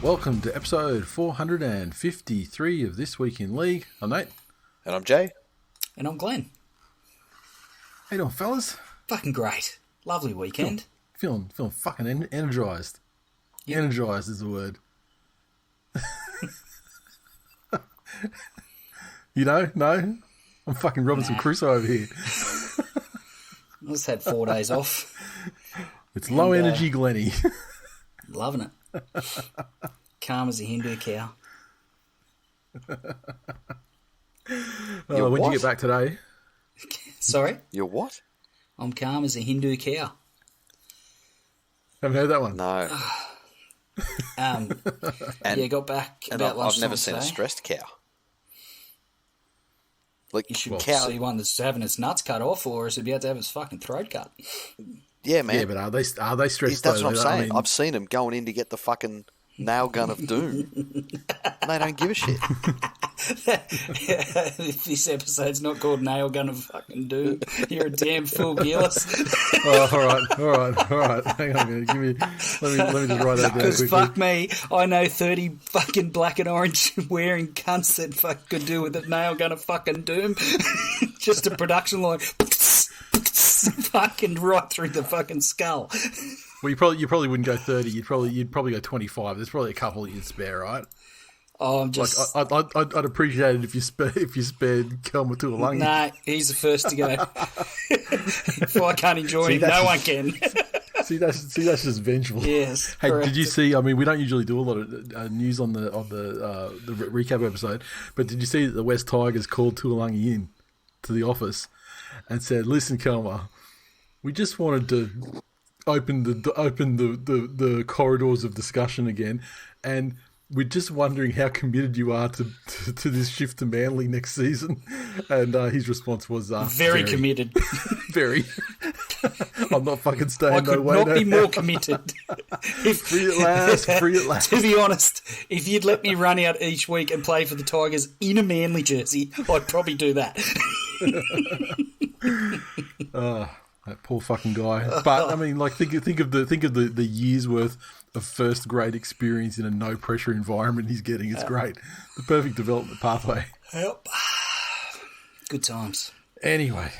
Welcome to episode 453 of This Week in League. I'm Nate. And I'm Jay. And I'm Glenn. How you doing, fellas? Fucking great. Lovely weekend. Feeling fucking energised. Yep. Energised is the word. No? I'm fucking Robinson Crusoe over here. I just had 4 days off. It's low energy Glenny. Loving it. Calm as a Hindu cow. When'd you get back today? Sorry? You're what? I'm calm as a Hindu cow. Haven't heard that one. No. Got back about lunchtime. I've never seen a stressed cow. Like, you should cow... see one that's having its nuts cut off, or is it about to have its fucking throat cut? Yeah, man. Yeah, but are they stressed? That's though? what I'm saying. I mean... I've seen them going in to get the fucking nail gun of doom. And they don't give a shit. If this episode's not called Nail Gun of fucking Doom, you're a damn fool, Gillis. All right. Hang on a minute. Let me just write that down Because quickly. fuck me, I know 30 fucking black and orange wearing cunts that fuck could do with a nail gun of fucking doom. Just a production line, fucking right through the fucking skull. Well, you probably wouldn't go 30. You'd probably go 25. There's probably a couple that you'd spare, right? Oh, I'm just like I'd appreciate it if you spared Kelma Tuolangi. Nah, he's the first to go. If I can't enjoy him, no one can. See, that's just vengeful. Yes. Hey, correct. did you see? I mean, we don't usually do a lot of news on the recap episode, but did you see that the West Tigers called Tuolangi in to the office and said, "Listen, Kelma, we just wanted to open the corridors of discussion again, and we're just wondering how committed you are to this shift to Manly next season." And his response was very committed. Very. I'm not fucking staying I no could way. not be more committed. Free at last. To be honest, if you'd let me run out each week and play for the Tigers in a Manly jersey, I'd probably do that. That poor fucking guy. But I mean, like, think of the years worth of first grade experience in a no pressure environment he's getting. It's great. The perfect development pathway. Yep. Good times. Anyway,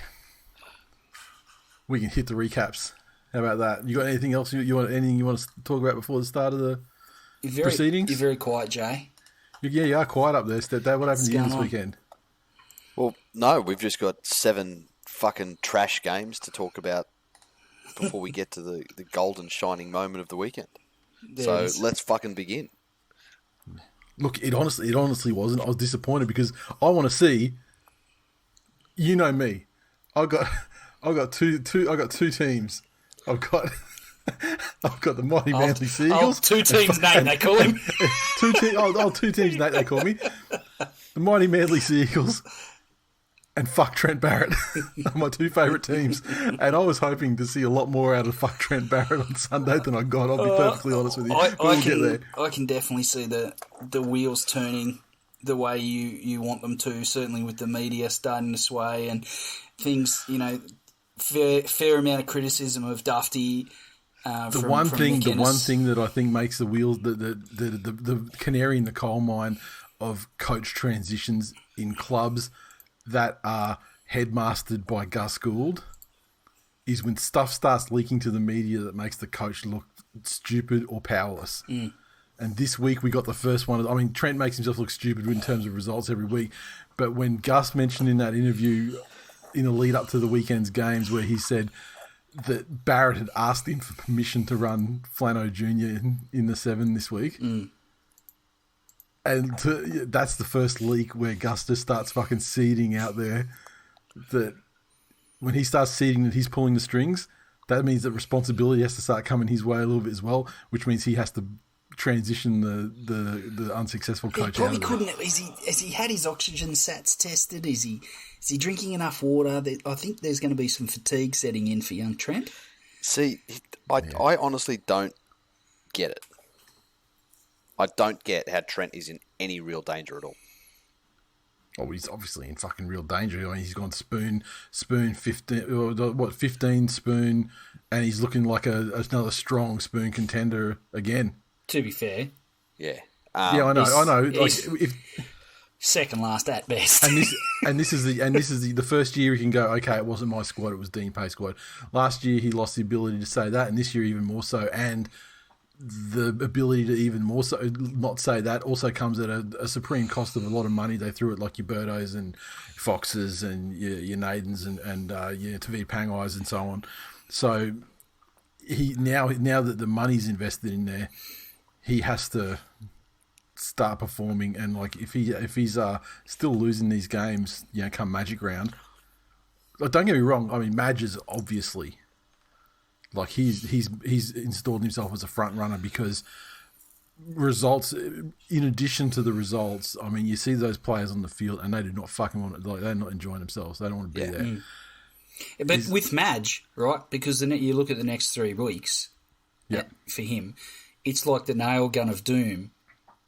we can hit the recaps. How about that? You got anything else you want to talk about before the start of the proceedings? You're very quiet, Jay. Yeah, you are quiet up there. Dave, what happened to you this weekend? Well, no, we've just got 7 fucking trash games to talk about before we get to the golden shining moment of the weekend. So let's fucking begin. Look, it honestly wasn't. I was disappointed because I want to see. You know me. I got two teams. I've got the mighty Manly Seagulls. 2 teams, Nate. They call him. Two teams, Nate. They call me the mighty Manly Seagulls. And fuck Trent Barrett are my 2 favourite teams. And I was hoping to see a lot more out of fuck Trent Barrett on Sunday than I got. I'll be perfectly honest with you. We'll get there. I can definitely see the wheels turning the way you want them to, certainly with the media starting to sway and things, fair amount of criticism of Dufty. The one thing that I think makes the wheels, the canary in the coal mine of coach transitions in clubs that are headmastered by Gus Gould is when stuff starts leaking to the media that makes the coach look stupid or powerless. Mm. And this week we got the first one. I mean, Trent makes himself look stupid in terms of results every week, but when Gus mentioned in that interview in the lead up to the weekend's games where he said that Barrett had asked him for permission to run Flano Jr. in the 7 this week. Mm. And that's the first leak where Gus just starts fucking seeding out there that when he starts seeding that he's pulling the strings, that means that responsibility has to start coming his way a little bit as well, which means he has to transition the unsuccessful coach out of it. Has he had his oxygen sats tested? Is he drinking enough water? I think there's going to be some fatigue setting in for young Trent. See, I honestly don't get it. I don't get how Trent is in any real danger at all. Oh, he's obviously in fucking real danger. I mean, he's gone spoon 15 spoon, and he's looking like another strong spoon contender again. To be fair, Yeah. Yeah, I know. Like, if second last at best. and this is the first year he can go, okay, it wasn't my squad, it was Dean Pay's squad. Last year he lost the ability to say that, and this year even more so. And the ability to even more so not say that also comes at a supreme cost of a lot of money they threw at like your Birdos and Foxes and your Nadens and your Tavita Pangais and so on. So he now that the money's invested in there, he has to start performing. And like if he's still losing these games, come Magic round. Like, don't get me wrong. I mean, Madge is obviously. Like he's installed himself as a front runner because results. In addition to the results, I mean, you see those players on the field and they do not fucking want it. Like they're not enjoying themselves. They don't want to be there. But with Madge, right? Because you look at the next 3 weeks. Yep. For him, it's like the nail gun of doom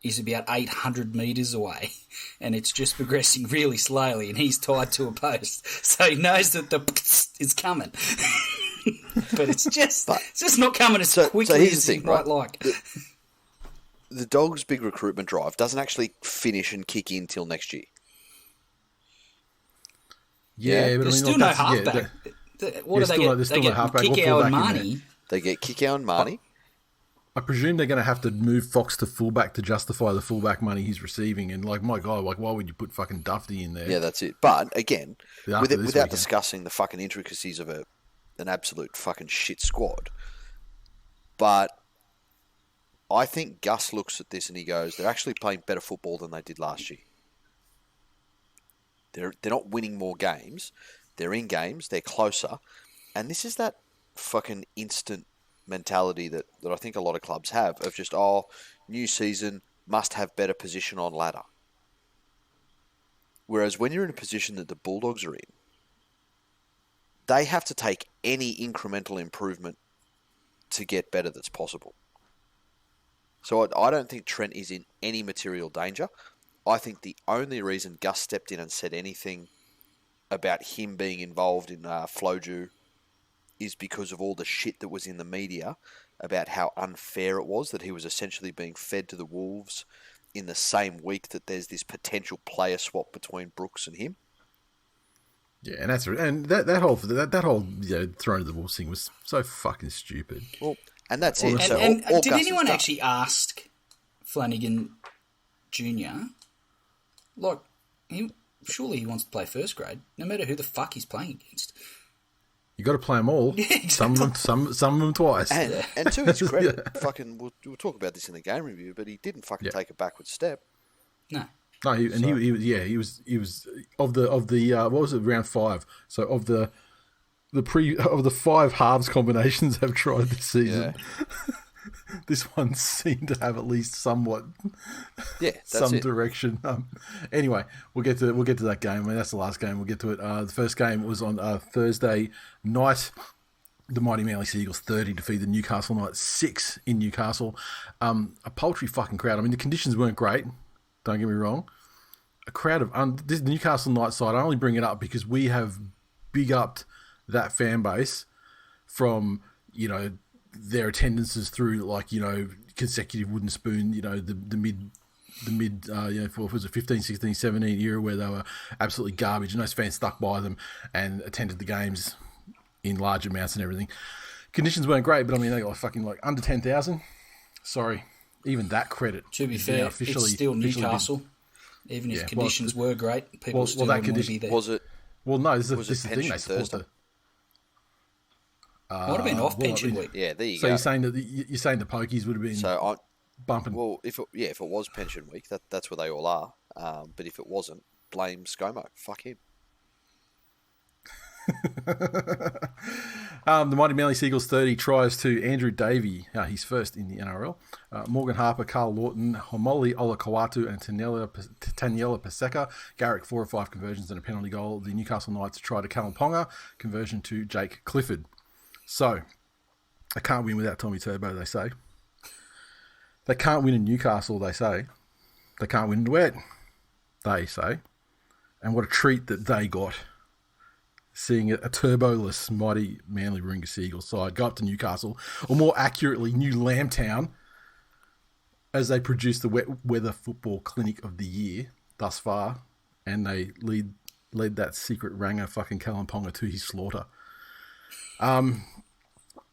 is about 800 metres away, and it's just progressing really slowly, and he's tied to a post, so he knows that is coming. But it's just not coming as quickly as he might like. The Dogs' big recruitment drive doesn't actually finish and kick in till next year. Yeah, but there's still no halfback. What do they get? They get Kikau and Marnie. They get Kikau and Marnie. I presume they're going to have to move Fox to fullback to justify the fullback money he's receiving. And like, my God, like, why would you put fucking Dufty in there? Yeah, that's it. But again, without discussing the fucking intricacies of an absolute fucking shit squad. But I think Gus looks at this and he goes, they're actually playing better football than they did last year. They're not winning more games. They're in games. They're closer. And this is that fucking instant mentality that I think a lot of clubs have of just, new season, must have better position on ladder. Whereas when you're in a position that the Bulldogs are in, they have to take any incremental improvement to get better that's possible. So I don't think Trent is in any material danger. I think the only reason Gus stepped in and said anything about him being involved in Floju is because of all the shit that was in the media about how unfair it was that he was essentially being fed to the Wolves in the same week that there's this potential player swap between Brooks and him. Yeah, and that whole throwing to the Wolves thing was so fucking stupid. Well, and that's it. And did anyone actually ask Flanagan Jr. like surely he wants to play first grade, no matter who the fuck he's playing against. You got to play them all. Yeah, exactly. Some of them twice. And to his credit, fucking we'll talk about this in the game review, but he didn't fucking take a backward step. No. No, he was of the what was it, round 5? So of the 5 halves combinations I've tried this season, this one seemed to have at least somewhat, direction. Anyway, we'll get to that game. I mean, that's the last game. We'll get to it. The first game was on Thursday night. The mighty Manly Seagulls 30 defeat the Newcastle Knights 6 in Newcastle. A paltry fucking crowd. I mean, the conditions weren't great. Don't get me wrong. A crowd of this Newcastle Knights side. I only bring it up because we have big upped that fan base from their attendances through consecutive wooden spoon. The mid was it 15, 16, 17 era where they were absolutely garbage, and those fans stuck by them and attended the games in large amounts and everything. Conditions weren't great, but I mean they got fucking under 10,000. Sorry. Even that credit. To be fair, it's still Newcastle. Even if conditions were great, people still wouldn't want to be there. Was it? Well, no, this is the thing. They support Thursday? Might have been off pension week. Yeah, there you go. So you're saying the pokies would have been bumping. Well, if it was pension week, that's where they all are. But if it wasn't, blame ScoMo. Fuck him. The mighty Manly Seagulls 30 tries to Andrew Davey, he's first in the NRL. Morgan Harper, Carl Lawton, Homoli Olakawatu, and Taniela Paseka. Garrick 4 of 5 conversions and a penalty goal. The Newcastle Knights try to Callum Ponga, conversion to Jake Clifford. So, they can't win without Tommy Turbo, they say. They can't win in Newcastle, they say. They can't win in Duet, they say. And what a treat that they got. Seeing a turboless mighty Manly Warringah Seagulls side go up to Newcastle, or more accurately, New Lambtown, as they produce the wet weather football clinic of the year thus far, and they led that secret ranger fucking Kalaponga to his slaughter.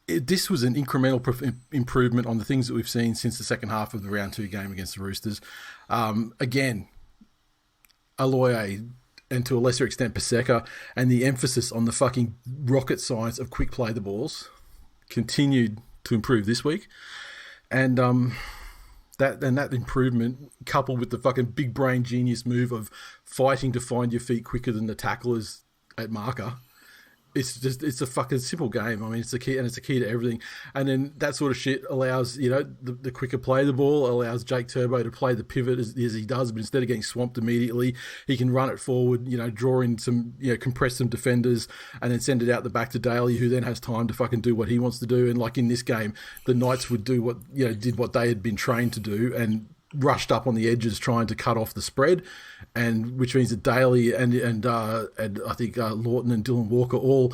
This was an incremental improvement on the things that we've seen since the second half of the round 2 game against the Roosters. Again, Aloye, and to a lesser extent Paseka, and the emphasis on the fucking rocket science of quick play the balls continued to improve this week. And that improvement, coupled with the fucking big brain genius move of fighting to find your feet quicker than the tacklers at marker, it's a fucking simple game. I mean, it's a key to everything. And then that sort of shit allows, the quicker play the ball, allows Jake Turbo to play the pivot as he does, but instead of getting swamped immediately, he can run it forward, draw in some, compress some defenders, and then send it out the back to Daly, who then has time to fucking do what he wants to do. And like in this game, the Knights would do what, did what they had been trained to do, and rushed up on the edges trying to cut off the spread, and which means that Daly and I think Lawton and Dylan Walker all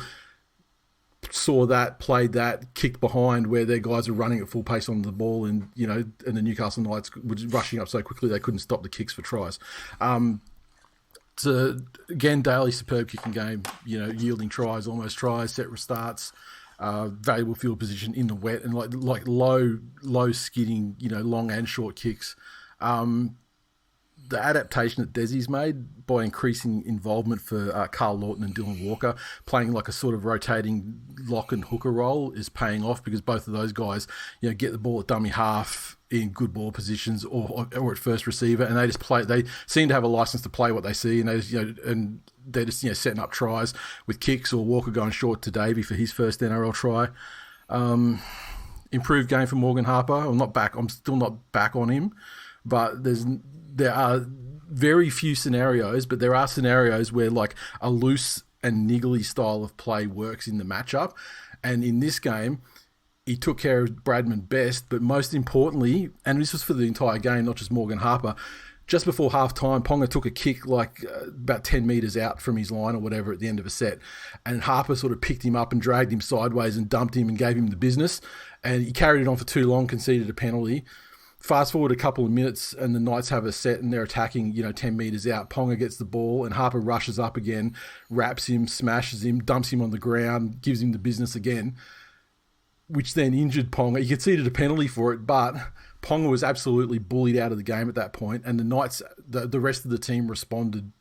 saw that, played that, kicked behind where their guys are running at full pace on the ball, and and the Newcastle Knights were rushing up so quickly they couldn't stop the kicks for tries. So again, Daly's superb kicking game, yielding tries, almost tries, set restarts. Valuable field position in the wet, and like low skidding, long and short kicks. The adaptation that Desi's made by increasing involvement for Carl Lawton and Dylan Walker, playing like a sort of rotating lock and hooker role, is paying off, because both of those guys, get the ball at dummy half in good ball positions or at first receiver, and they just play. They seem to have a license to play what they see, and they just, and they're just setting up tries with kicks, or Walker going short to Davey for his first NRL try. Improved game for Morgan Harper. I'm still not back on him, but there are very few scenarios, but there are scenarios where like a loose and niggly style of play works in the matchup. And in this game, he took care of Bradman best, but most importantly, and this was for the entire game, not just Morgan Harper, just before half-time, Ponga took a kick like about 10 metres out from his line or whatever at the end of a set, and Harper sort of picked him up and dragged him sideways and dumped him and gave him the business, and he carried it on for too long, conceded a penalty. Fast forward a couple of minutes and the Knights have a set and they're attacking, 10 metres out. Ponga gets the ball and Harper rushes up again, wraps him, smashes him, dumps him on the ground, gives him the business again, which then injured Ponga. He conceded a penalty for it, but Ponga was absolutely bullied out of the game at that point, and the Knights, the rest of the team responded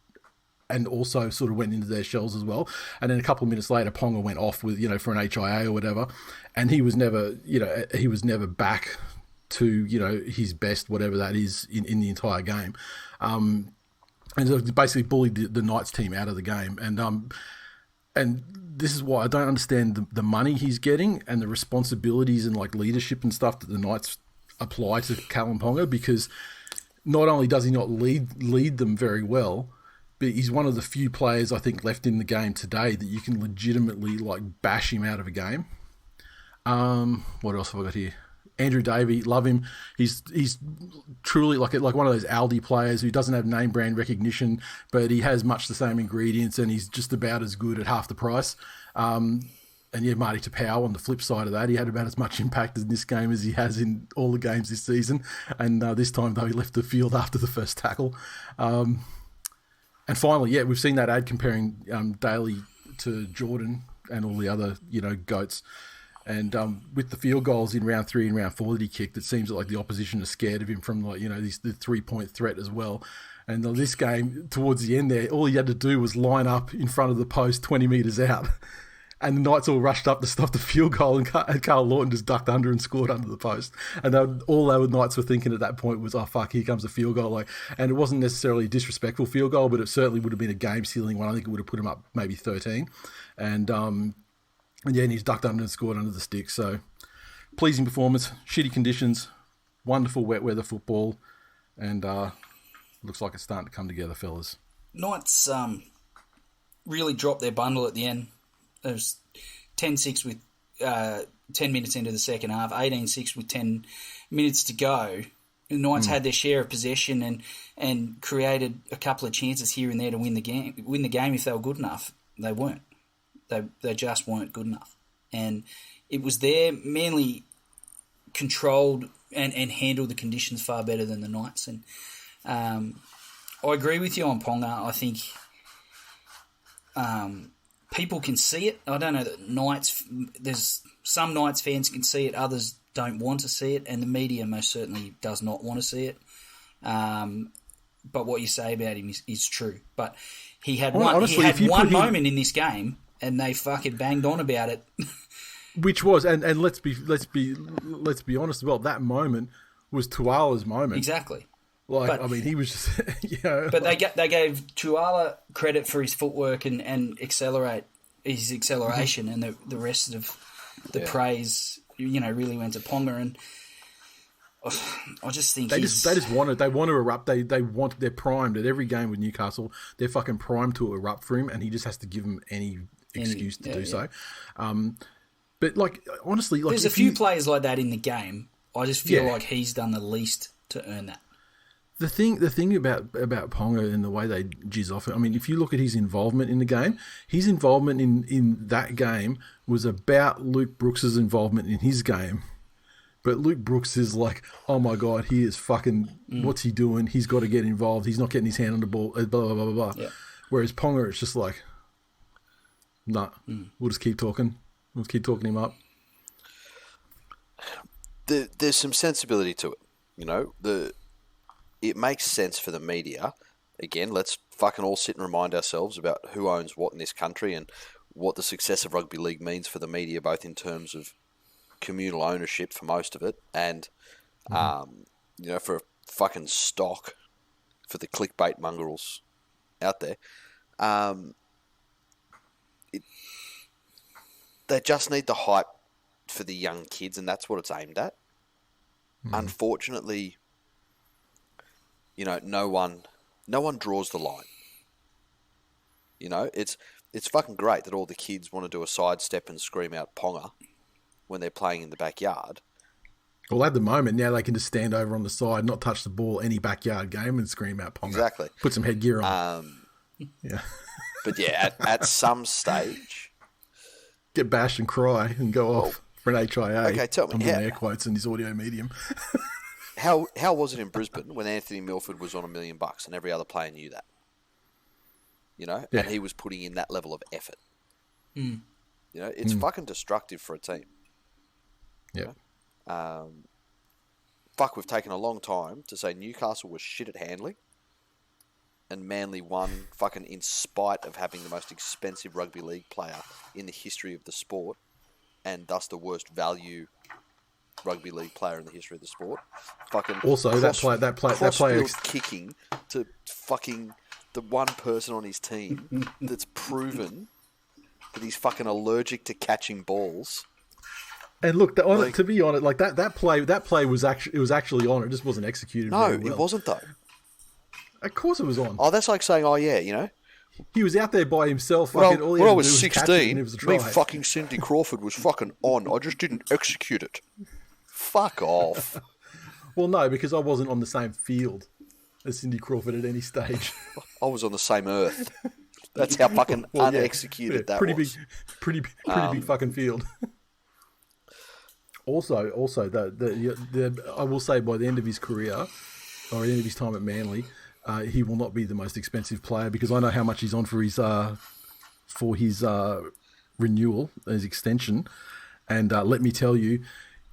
and also sort of went into their shells as well. And then a couple of minutes later, Ponga went off with, for an HIA or whatever, and he was never back to, his best, whatever that is, in the entire game. And so basically bullied the Knights team out of the game. And this is why I don't understand the money he's getting and the responsibilities and like leadership and stuff that the Knights apply to Callum Ponga, because not only does he not lead them very well, but he's one of the few players I think left in the game today that you can legitimately like bash him out of a game. What else have I got here? Andrew Davey, love him. He's truly like one of those Aldi players who doesn't have name brand recognition, but he has much the same ingredients and he's just about as good at half the price. And yeah, Marty Tapau on the flip side of that, he had about as much impact in this game as he has in all the games this season. And this time, though, he left the field after the first tackle. And finally, yeah, we've seen that ad comparing Daly to Jordan and all the other, GOATs. And with the field goals in round 3 and round 4 that he kicked, it seems like the opposition is scared of him from the 3-point threat as well. And this game, towards the end there, all he had to do was line up in front of the post 20 metres out. And the Knights all rushed up to stop the field goal, and Carl Lawton just ducked under and scored under the post. And all the Knights were thinking at that point was, oh, fuck, here comes a field goal. And it wasn't necessarily a disrespectful field goal, but it certainly would have been a game-sealing one. I think it would have put him up maybe 13. And he's ducked under and scored under the stick. So, pleasing performance, shitty conditions, wonderful wet weather football, and looks like it's starting to come together, fellas. Knights really dropped their bundle at the end. It was 10-6 with 10 minutes into the second half, 18-6 with 10 minutes to go. The Knights had their share of possession and created a couple of chances here and there to win the game. Win the game if they were good enough. They weren't. They just weren't good enough. And it was there. Manly controlled and handle the conditions far better than the Knights. And I agree with you on Ponga. I think people can see it. I don't know that Knights. There's some Knights fans can see it, others don't want to see it, and the media most certainly does not want to see it. But what you say about him is true. But he had one moment in this game, and they fucking banged on about it. Which was, and let's be honest as well. That moment was TWiL's moment. Exactly. He was just, But they gave TWiL credit for his footwork and his acceleration, and the rest of the praise, really went to Ponga. And I just think they want to erupt. They're primed at every game with Newcastle. They're fucking primed to erupt for him, and he just has to give them any excuse to do so. But honestly, there's a few players like that in the game. I just feel like he's done the least to earn that. The thing about Ponga and the way they jizz off it, I mean, if you look at his involvement in the game, his involvement in that game was about Luke Brooks's involvement in his game. But Luke Brooks is like, oh my God, he is fucking, what's he doing? He's got to get involved. He's not getting his hand on the ball, blah, blah, blah, blah. Yeah. Whereas Ponga, it's just like, nah, we'll just keep talking. We'll keep talking him up. There's some sensibility to it, It makes sense for the media. Again, let's fucking all sit and remind ourselves about who owns what in this country and what the success of rugby league means for the media, both in terms of communal ownership for most of it and, for fucking stock for the clickbait mongrels out there. They just need the hype for the young kids, and that's what it's aimed at. Unfortunately, no one draws the line. It's fucking great that all the kids want to do a sidestep and scream out Ponga when they're playing in the backyard. Well, at the moment, now they can just stand over on the side, not touch the ball, any backyard game, and scream out Ponga. Exactly. Put some headgear on. But at some stage, get bashed and cry and go off for an HIA. Okay, tell me. I'm doing air quotes in this audio medium. How was it in Brisbane when Anthony Milford was on $1 million and every other player knew that? And he was putting in that level of effort. It's fucking destructive for a team. Yeah. We've taken a long time to say Newcastle was shit at handling, and Manly won fucking in spite of having the most expensive rugby league player in the history of the sport, and thus the worst value rugby league player in the history of the sport. Fucking also that player kicking to fucking the one person on his team that's proven that he's fucking allergic to catching balls. And look, to be honest, that play was actually on. It just wasn't executed. No, very well. It wasn't though. Of course, it was on. Oh, that's like saying, he was out there by himself. When I was 16, me fucking Cindy Crawford was fucking on. I just didn't execute it. Fuck off. Well, no, because I wasn't on the same field as Cindy Crawford at any stage. I was on the same earth. That's how fucking unexecuted that was. Pretty big fucking field. Also, I will say by the end of his career, or the end of his time at Manly, he will not be the most expensive player because I know how much he's on for his renewal, his extension, and let me tell you,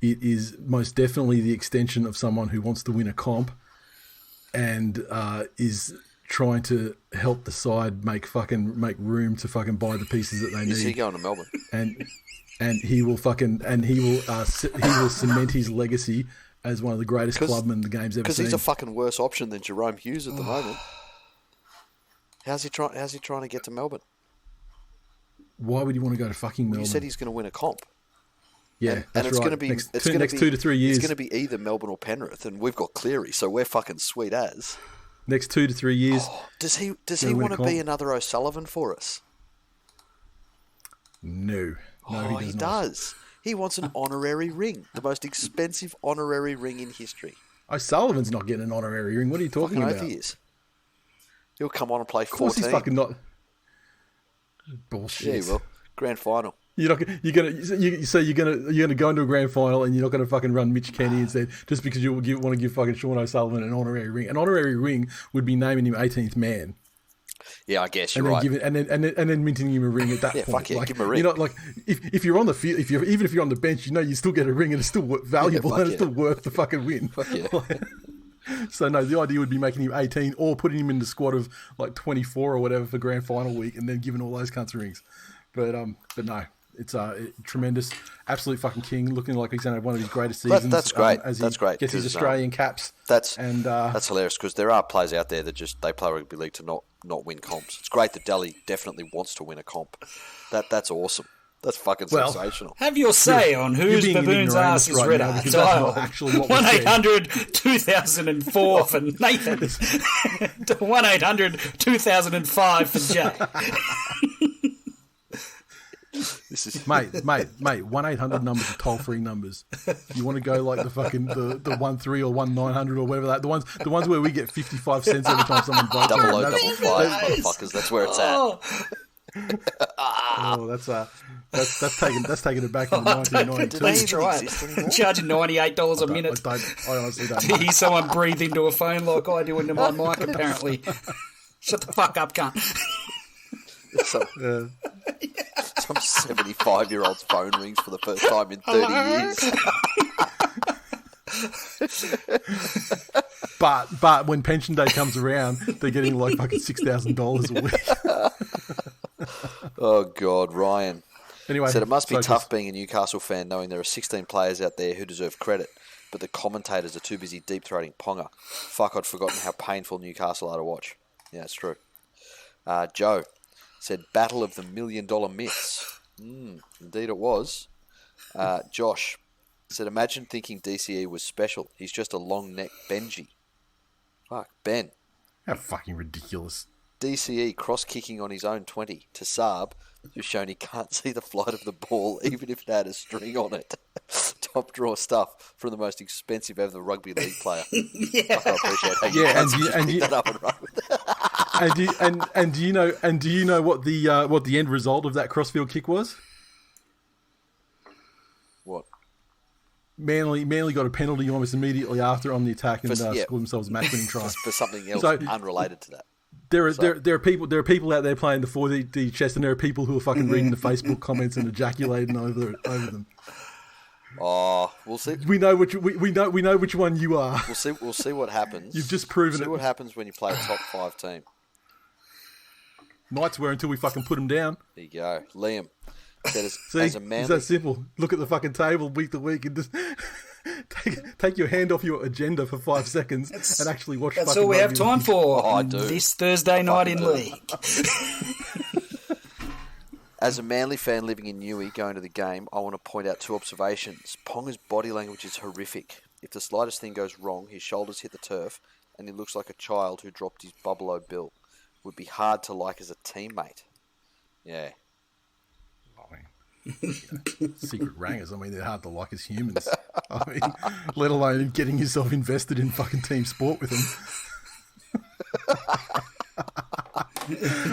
it is most definitely the extension of someone who wants to win a comp and is trying to help the side make room to fucking buy the pieces that they need. Is he going to Melbourne? And he will cement his legacy as one of the greatest clubmen the game's ever seen. Because he's a fucking worse option than Jerome Hughes at the moment. How's he trying to get to Melbourne? Why would he want to go to fucking Melbourne? You said he's going to win a comp. Yeah, and it's going to be next 2 to 3 years. It's going to be either Melbourne or Penrith, and we've got Cleary, so we're fucking sweet as. Next 2 to 3 years. Does he want to be another O'Sullivan for us? No. No, he does. He wants an honorary ring, the most expensive honorary ring in history. O'Sullivan's not getting an honorary ring. What are you talking about? He is. He'll come on and play 14. Of course he's fucking not. Bullshit. Yeah, well, grand final. You're gonna go into a grand final and you're not gonna fucking run Mitch Kenny instead just because you want to give fucking Sean O'Sullivan an honorary ring. An honorary ring would be naming him 18th man. Yeah, I guess you're and then right. And then minting him a ring at that point. Fuck yeah, like, give him a ring. You know, like if you're on the field, even if you're on the bench, you know you still get a ring and it's still valuable and it's still worth the fucking win. Fuck yeah. So no, the idea would be making him 18 or putting him in the squad of like 24 or whatever for grand final week, and then giving all those cunts rings. But no, it's tremendous, absolute fucking king, looking like he's going to have one of his greatest seasons. That's great. As he that's great. Gets his Australian caps. That's hilarious because there are players out there that they play rugby league to not win comps. It's great that Daly definitely wants to win a comp. That's awesome. That's fucking sensational. Have your say on whose baboon's ass is redder. Dial 1-800-2004 for Nathan. 1-800-2005 for Jay. This is mate. 1-800 numbers are toll-free numbers. You want to go like the fucking the 1-3 or 1-900 or whatever that the ones where we get 55 cents every time someone votes. 0055 motherfuckers. That's where it's at. That's taking it back in 1992. That's right. Charging $98 a minute. I honestly don't. To hear someone breathe into a phone like I do into my mic. Apparently, shut the fuck up, cunt. Some 75-year-old's phone rings for the first time in 30 years. But when pension day comes around, they're getting like fucking $6,000 a week. Oh God, Ryan. Anyway, said it must be tough being a Newcastle fan knowing there are 16 players out there who deserve credit, but the commentators are too busy deep-throating Ponga. Fuck, I'd forgotten how painful Newcastle are to watch. Yeah, it's true. Joe said, Battle of the $1 Million Myths. Indeed it was. Josh said, imagine thinking DCE was special. He's just a long-neck Benji. Fuck, Ben. How fucking ridiculous. DCE cross-kicking on his own 20 to Saab, who's shown he can't see the flight of the ball even if it had a string on it. Top draw stuff from the most expensive ever rugby league player. Yeah. I appreciate how you pick that up and run with it. and do you know what the end result of that crossfield kick was? What? Manly got a penalty almost immediately after on the attack and scored themselves a match-winning try for something else unrelated to that. There are people out there playing the 4D chess, and there are people who are fucking reading the Facebook comments and ejaculating over them. Oh, we'll see. We know which one you are. We'll see what happens. You've just proven it. See what happens when you play a top 5 team. Nights were until we fucking put them down. There you go, Liam. As a man, it's that simple. Look at the fucking table week to week and just take your hand off your agenda for 5 seconds and actually watch. That's all we have time for. I do. This Thursday night in league. As a Manly fan living in Newey going to the game, I want to point out 2 observations. Ponga's body language is horrific. If the slightest thing goes wrong, his shoulders hit the turf and he looks like a child who dropped his Bubble Bill. Would be hard to like as a teammate. Yeah. Secret rangers. I mean, they're hard to like as humans. I mean, let alone getting yourself invested in fucking team sport with them.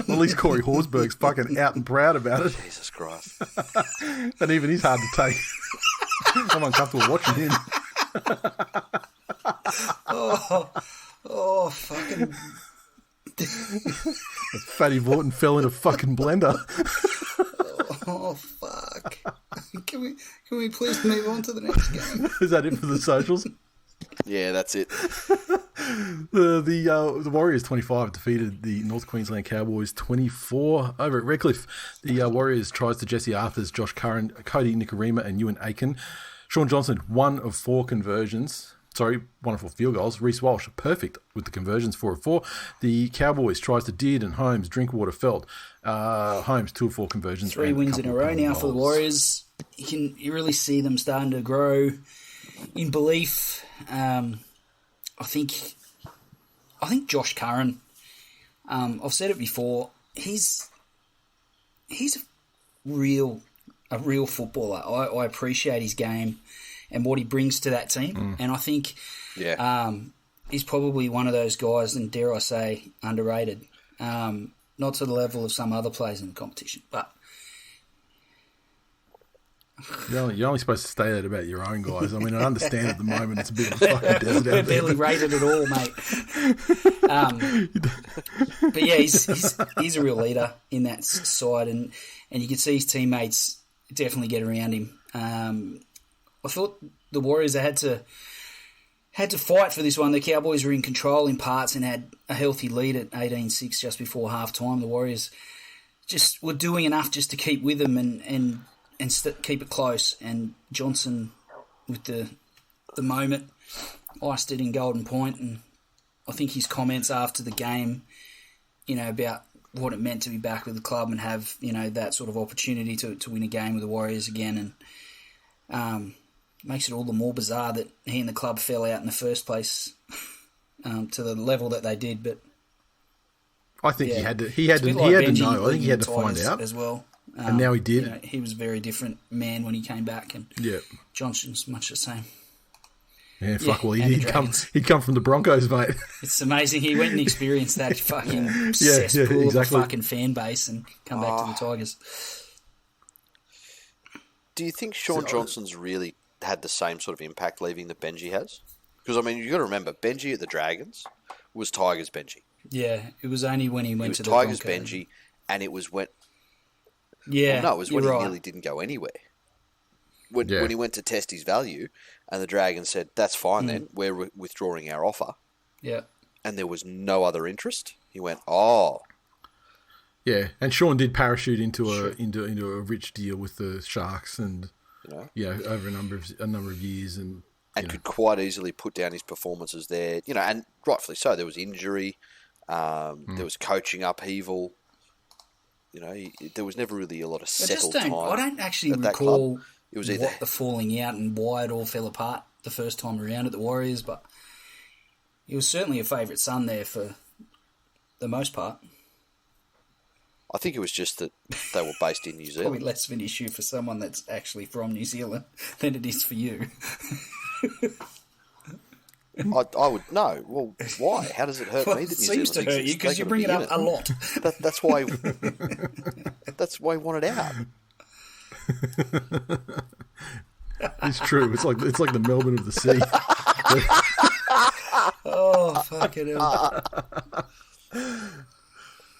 At least Corey Horsburgh's fucking out and proud about it. Jesus Christ. And even he's hard to take. I'm uncomfortable watching him. Oh, fucking... Fatty Vorton fell in a fucking blender. Oh, fuck. Can we please move on to the next game? Is that it for the socials? Yeah, that's it. The Warriors 25 defeated the North Queensland Cowboys 24 over at Redcliffe. The Warriors tries to Jesse Arthurs, Josh Curran, Cody Nikorima and Ewan Aiken. Sean Johnson, 1 of 4 conversions. 1 of 4 field goals. Reece Walsh, perfect with the conversions, 4 of 4. The Cowboys tries to Dearden, Holmes, Drinkwater, Felt. Holmes, 2 of 4 conversions. 3 wins in a row now for the Warriors. You really see them starting to grow in belief. I think Josh Curran. I've said it before. He's a real footballer. I appreciate his game and what he brings to that team. And I think he's probably one of those guys, and dare I say, underrated. Not to the level of some other players in the competition, but You're only supposed to say that about your own guys. I mean, I understand at the moment it's a bit of a fucking desert We're out there. barely rated at all, mate. But yeah, he's a real leader in that side, and you can see his teammates definitely get around him. I thought the Warriors had to fight for this one. The Cowboys were in control in parts and had a healthy lead at 18-6 just before half-time. The Warriors just were doing enough just to keep with them and keep it close. And Johnson, with the moment, iced it in Golden Point. And I think his comments after the game, about what it meant to be back with the club and have, that sort of opportunity to win a game with the Warriors again, and makes it all the more bizarre that he and the club fell out in the first place to the level that they did. But I think he had to know. I think he had to find out as well. And now he did. He was a very different man when he came back, and Johnson's much the same. Yeah, fuck. Well, he'd come from the Broncos, mate. It's amazing. He went and experienced that fucking cesspool of a fucking fan base and come back to the Tigers. Do you think Sean Johnson's really had the same sort of impact leaving that Benji has? Because, I mean, you got to remember, Benji at the Dragons was Tigers Benji. Yeah, it was only when he went to the Tigers Broncos. Benji, and it was when... Yeah, it was when he right. nearly didn't go anywhere. When he went to test his value, and the Dragons said, that's fine then, we're withdrawing our offer. Yeah. And there was no other interest. He went, oh... Yeah, and Sean did parachute into a rich deal with the Sharks, and over a number of years, and could quite easily put down his performances there. And rightfully so. There was injury, there was coaching upheaval. There was never really a lot of settled time. I don't actually recall what the falling out and why it all fell apart the first time around at the Warriors, but he was certainly a favourite son there for the most part. I think it was just that they were based in New Zealand. Probably less of an issue for someone that's actually from New Zealand than it is for you. I would know. Well, why? How does it hurt me that New Zealand seems to hurt you because you bring it up a lot. That's why. That's why he wanted out. it's true. It's like the Melbourne of the sea. Oh, fucking hell.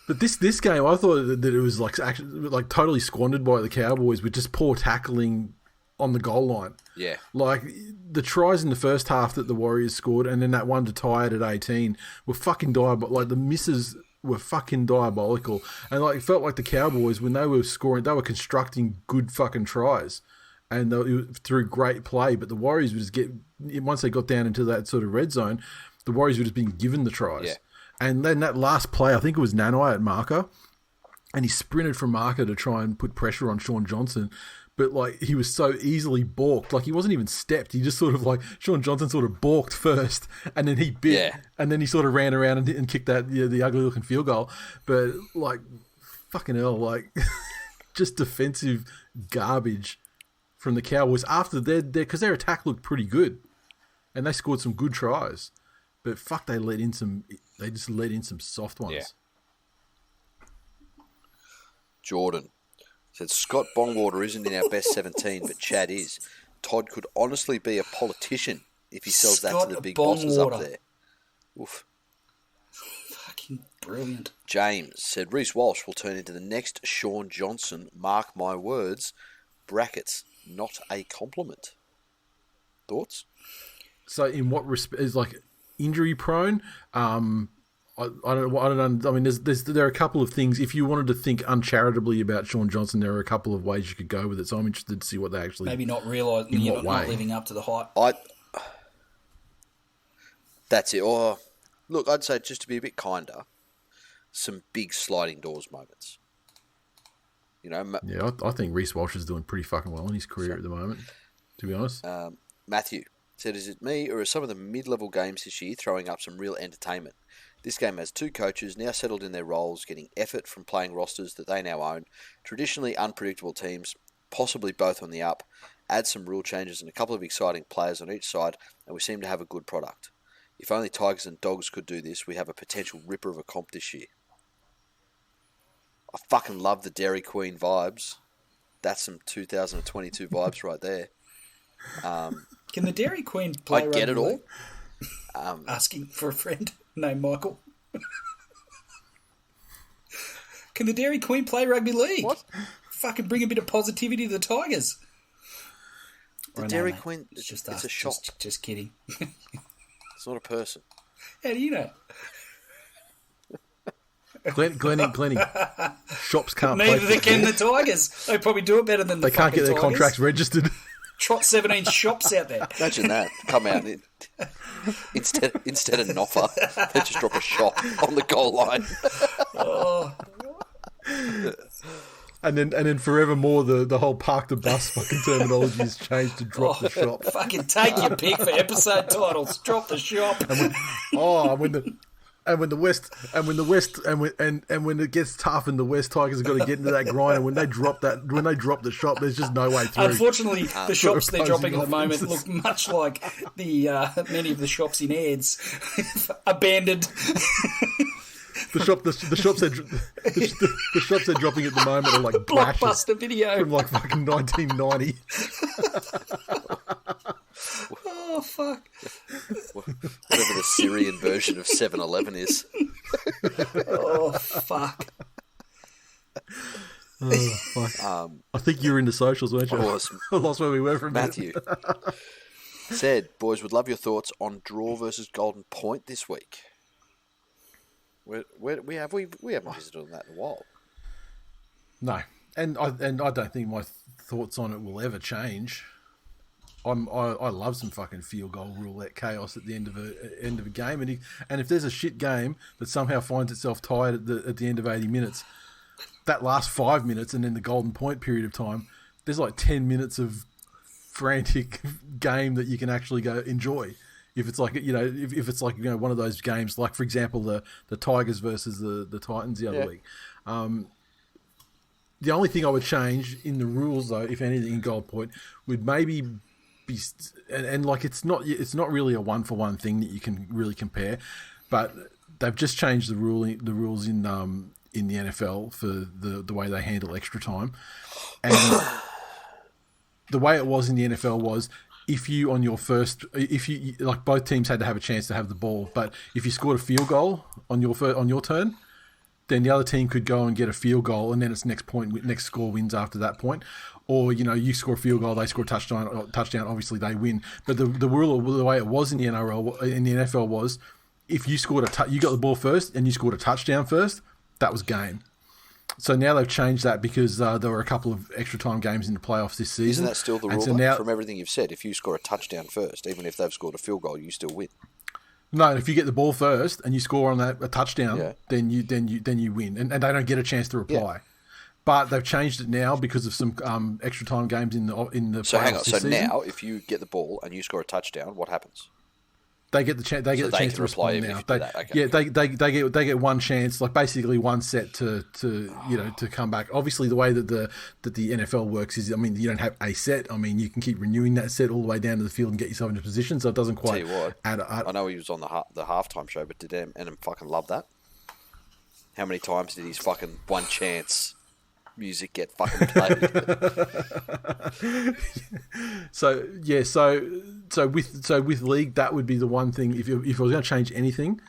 But this game, I thought that it was actually totally squandered by the Cowboys with just poor tackling on the goal line. Yeah. Like, the tries in the first half that the Warriors scored, and then that one to tie it at 18 were fucking diabolical. Like, the misses were fucking diabolical. And, it felt like the Cowboys, when they were scoring, they were constructing good fucking tries. And through great play. But the Warriors would just once they got down into that sort of red zone, the Warriors were just being given the tries. Yeah. And then that last play, I think it was Nanai at marker, and he sprinted from marker to try and put pressure on Sean Johnson. But, he was so easily balked. He wasn't even stepped. He just sort of, Sean Johnson sort of balked first, and then he bit. Yeah. And then he sort of ran around and kicked that, the ugly-looking field goal. But, fucking hell, just defensive garbage from the Cowboys after because their attack looked pretty good. And they scored some good tries. But, fuck, they just let in some soft ones. Yeah. Jordan said, Scott Bongwater isn't in our best 17, but Chad is. Todd could honestly be a politician if he sells that to the big bosses up there. Oof. Fucking brilliant. James said, Reece Walsh will turn into the next Sean Johnson. Mark my words. Brackets, not a compliment. Thoughts? So in what respect is injury prone? I don't know. I mean, there are a couple of things. If you wanted to think uncharitably about Sean Johnson, there are a couple of ways you could go with it. So I'm interested to see what they actually maybe not realising you're not living up to the hype. That's it. Or look, I'd say just to be a bit kinder, some big sliding doors moments. Yeah, I think Reece Walsh is doing pretty fucking well in his career at the moment. To be honest, Matthew said, "Is it me or are some of the mid-level games this year throwing up some real entertainment? This game has two coaches now settled in their roles, getting effort from playing rosters that they now own. Traditionally unpredictable teams, possibly both on the up. Add some rule changes and a couple of exciting players on each side, and we seem to have a good product. If only Tigers and Dogs could do this, we have a potential ripper of a comp this year." I fucking love the Dairy Queen vibes. That's some 2022 vibes right there. Can the Dairy Queen play I get it all. Asking for a friend named Michael. Can the Dairy Queen play rugby league? What? Fucking bring a bit of positivity to the Tigers. The Dairy Queen, it's a shop. Just kidding. It's not a person. How do you know? Glennie. Shops can't play. Neither can the Tigers. They probably do it better than the They can't get their Tigers. contracts registered. Trot 17 shops out there. Imagine that. Come out and instead of an offer, they just drop a shop on the goal line. Oh. And then forevermore the whole park the bus fucking terminology has changed to drop the shop. Fucking take your pick for episode titles. Drop the shop. When it gets tough and the West Tigers have got to get into that grind, and when they drop the shop, there's just no way through. Unfortunately, the shops they're dropping at the moment offences. look much like the many of the shops in Aids, abandoned. The shops they're dropping at the moment are like Blashes Blockbuster Video from like fucking 1990. Oh fuck! Whatever the Syrian version of 7-Eleven is. Oh fuck! Oh, fuck. I think you were into socials, weren't you? I was. I lost where we were from Matthew said, "Boys, would love your thoughts on draw versus Golden Point this week." We haven't visited on that in a while. No, and I don't think my thoughts on it will ever change. I love some fucking field goal roulette chaos at the end of a game, and if there's a shit game that somehow finds itself tied at the end of 80 minutes, that last 5 minutes and then the Golden Point period of time, there's like 10 minutes of frantic game that you can actually go enjoy. If it's like, if it's like, one of those games, like for example, the Tigers versus the Titans the other week. The only thing I would change in the rules, though, if anything, in Gold Point, would maybe be, and like it's not really a 1-for-1 thing that you can really compare, but they've just changed the rules in the NFL for the way they handle extra time, and the way it was in the NFL was, if you like both teams had to have a chance to have the ball, but if you scored a field goal on your turn, then the other team could go and get a field goal, and then it's next score wins after that point. Or you score a field goal, they score a touchdown. Obviously they win. But the rule, the way it was in the NFL was, if you scored you got the ball first and you scored a touchdown first, that was game. So now they've changed that because there were a couple of extra time games in the playoffs this season. Isn't that still the rule? So from everything you've said, if you score a touchdown first, even if they've scored a field goal, you still win. No, if you get the ball first and you score on a touchdown, then you win, and they don't get a chance to reply. Yeah. But they've changed it now because of some extra time games in the. So hang on. So season. Now, if you get the ball and you score a touchdown, what happens? They get the chance. They get the chance to respond now. Okay. Yeah, they get one chance, like basically one set to come back. Obviously, the way that the NFL works is, you don't have a set. You can keep renewing that set all the way down to the field and get yourself into position. So it doesn't quite. Tell you what, I know he was on the halftime show, but did Eminem fucking love that? How many times did his fucking one chance music get fucking played? So with league, that would be the one thing. If I was going to change anything,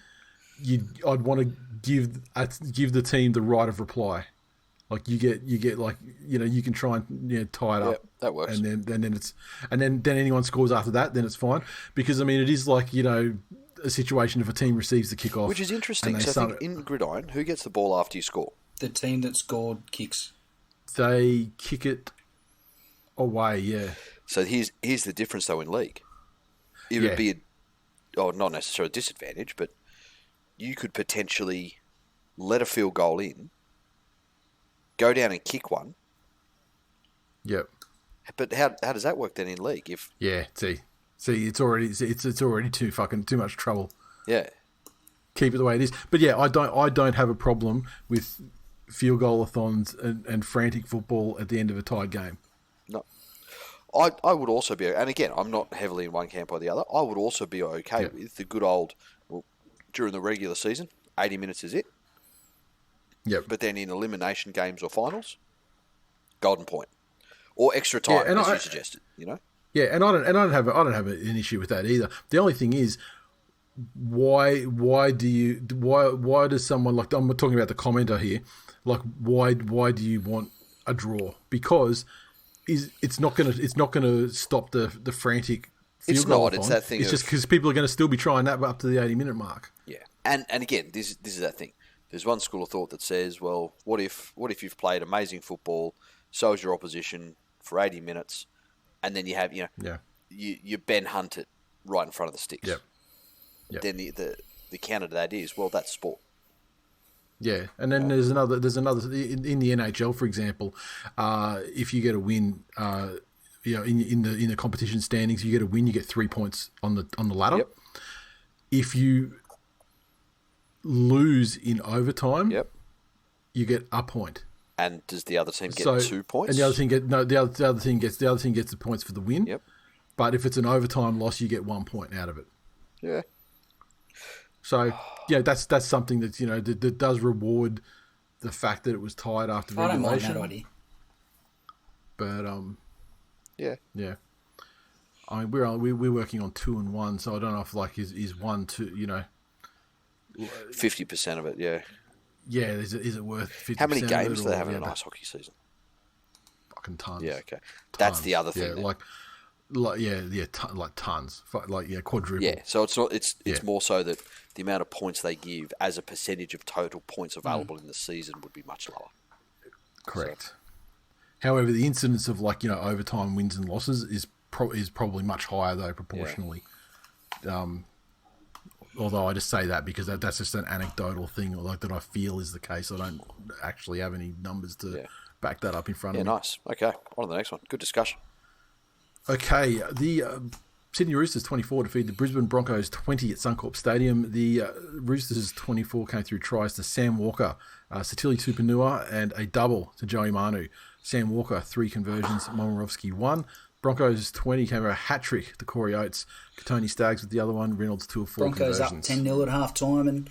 I'd want to give the team the right of reply. Like you get like you can try and tie it up. That works. And then anyone scores after that, then it's fine, because it is like a situation if a team receives the kickoff, which is interesting. So I think in gridiron, who gets the ball after you score? The team that scored kicks. They kick it away, yeah. So here's the difference, though, in league. It would be not necessarily a disadvantage, but you could potentially let a field goal in, go down and kick one. Yep. But how does that work then in league? See, it's already too much trouble. Yeah. Keep it the way it is. But yeah, I don't have a problem with field goal-a-thons and frantic football at the end of a tied game. No. I would also be, and again, I'm not heavily in one camp or the other, I would also be okay with the good old, during the regular season, 80 minutes is it. Yep. But then in elimination games or finals, Golden Point. or extra time, and as you suggested. Yeah, and I don't have an issue with that either. The only thing is, why does someone like, I'm talking about the commenter here, like why do you want a draw? Because it's not gonna stop the frantic field goal. It's that thing. It's just because people are going to still be trying that up to the 80-minute mark. Yeah, and again, this is that thing. There's one school of thought that says, well, what if you've played amazing football, so is your opposition for 80 minutes, and then you have you Ben Hunt it right in front of the sticks. Yep. Then the counter to that is, well, that's sport. Yeah, and then there's another in the NHL, for example, if you get a win, in the competition standings, you get a win, you get 3 points on the ladder. Yep. If you lose in overtime, you get a point. And does the other team get 2 points? And the other team gets the points for the win. Yep. But if it's an overtime loss, you get 1 point out of it. Yeah. So yeah, that's something that's that does reward the fact that it was tied after regulation. I don't mind that idea. But yeah. I mean, we're working on 2 and 1, so I don't know if like is 1 2 50% of it. Yeah. Yeah, is it worth 50%? How many games do they have in an ice hockey season? Fucking tons. Yeah, okay. That's the other thing. Yeah, like tons, quadruple. Yeah, so it's not. It's more so that the amount of points they give as a percentage of total points available in the season would be much lower. Correct. So. However, the incidence of overtime wins and losses is probably much higher though proportionally. Yeah. Although I just say that because that's just an anecdotal thing, that I feel is the case. I don't actually have any numbers to back that up in front of me. Yeah, nice. Okay, on to the next one. Good discussion. Okay, the Sydney Roosters 24 defeated the Brisbane Broncos 20 at Suncorp Stadium. The Roosters 24 came through tries to Sam Walker, Satili Tupanua, and a double to Joey Manu. Sam Walker, 3 conversions, Momirovski 1. Broncos 20 came over a hat-trick to Corey Oates. Katoni Staggs with the other one. Reynolds 2 of 4 Broncos conversions. up 10-0 at half-time, and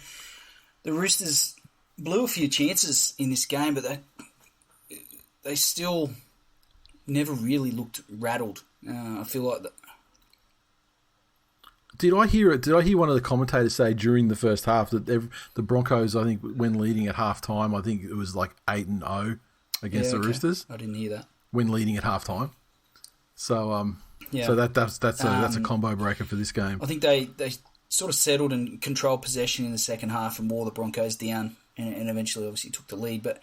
the Roosters blew a few chances in this game, but they still never really looked rattled. I feel like that. Did I hear one of the commentators say during the first half that the Broncos, I think, when leading at half-time, I think it was like 8-0 against the Roosters. I didn't hear that. When leading at half-time. So so that's a combo breaker for this game. I think they sort of settled and controlled possession in the second half and wore the Broncos down and eventually obviously took the lead. But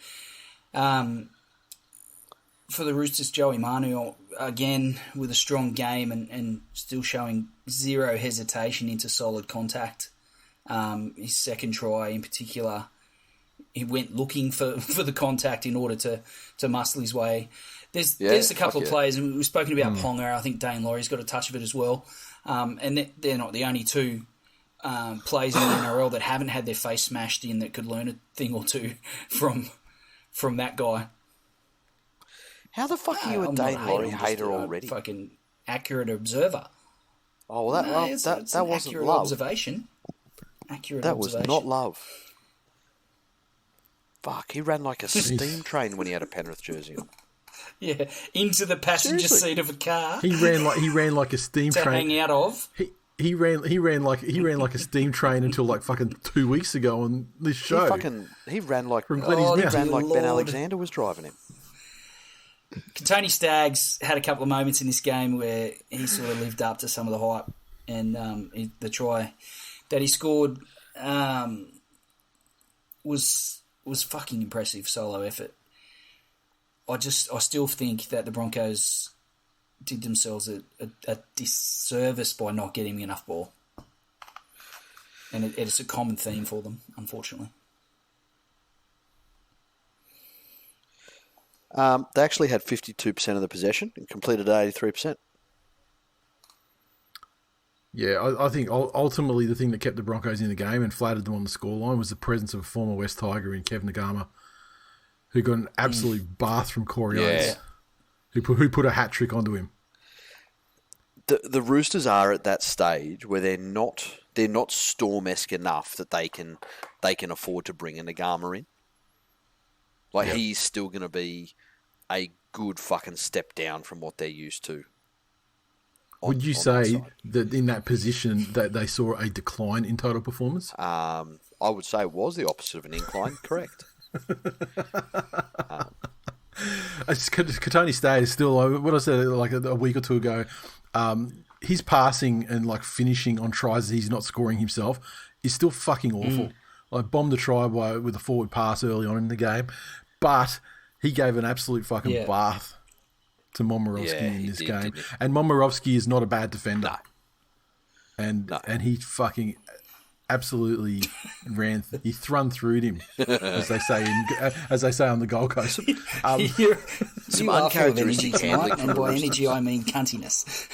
for the Roosters, Joey Manu, again, with a strong game and still showing zero hesitation into solid contact. His second try in particular, he went looking for the contact in order to muscle his way. There's a couple of players, and we've spoken about Ponga. I think Dane Laurie's got a touch of it as well. And they're not the only 2 players in the NRL that haven't had their face smashed in that could learn a thing or two from that guy. How the fuck are you a Dane Laurie hater already? Fucking accurate observer. Oh, well, that wasn't love. Observation. That was not love. Fuck, he ran like a steam train when he had a Penrith jersey on. Yeah, into the passenger seat of a car. He ran like a steam to train. hang out of. He ran like a steam train until like fucking 2 weeks ago on this show. He ran like Ben Lord. Alexander was driving him. Tony Staggs had a couple of moments in this game where he sort of lived up to some of the hype, and the try that he scored was fucking impressive solo effort. I still think that the Broncos did themselves a disservice by not getting enough ball, and it's a common theme for them, unfortunately. They actually had 52% of the possession and completed at 83%. Yeah, I think ultimately the thing that kept the Broncos in the game and flattered them on the scoreline was the presence of a former West Tiger in Kevin Nagama, who got an absolute bath from Corey Oates, who put a hat-trick onto him. The Roosters are at that stage where they're not Storm-esque enough that they can afford to bring a Nagama in. He's still going to be a good fucking step down from what they're used to. Would you say that in that position that they saw a decline in total performance? I would say it was the opposite of an incline, correct. Katoni Stay is still, what I said like a week or two ago, his passing and like finishing on tries that he's not scoring himself is still fucking awful. Like bombed a try with a forward pass early on in the game, but he gave an absolute fucking bath to Momirovski in this game. And Momirovski is not a bad defender. No. And he fucking absolutely he thrun through him, as they say on the Gold Coast. Some uncharacteristic handling, and by energy I mean cuntiness.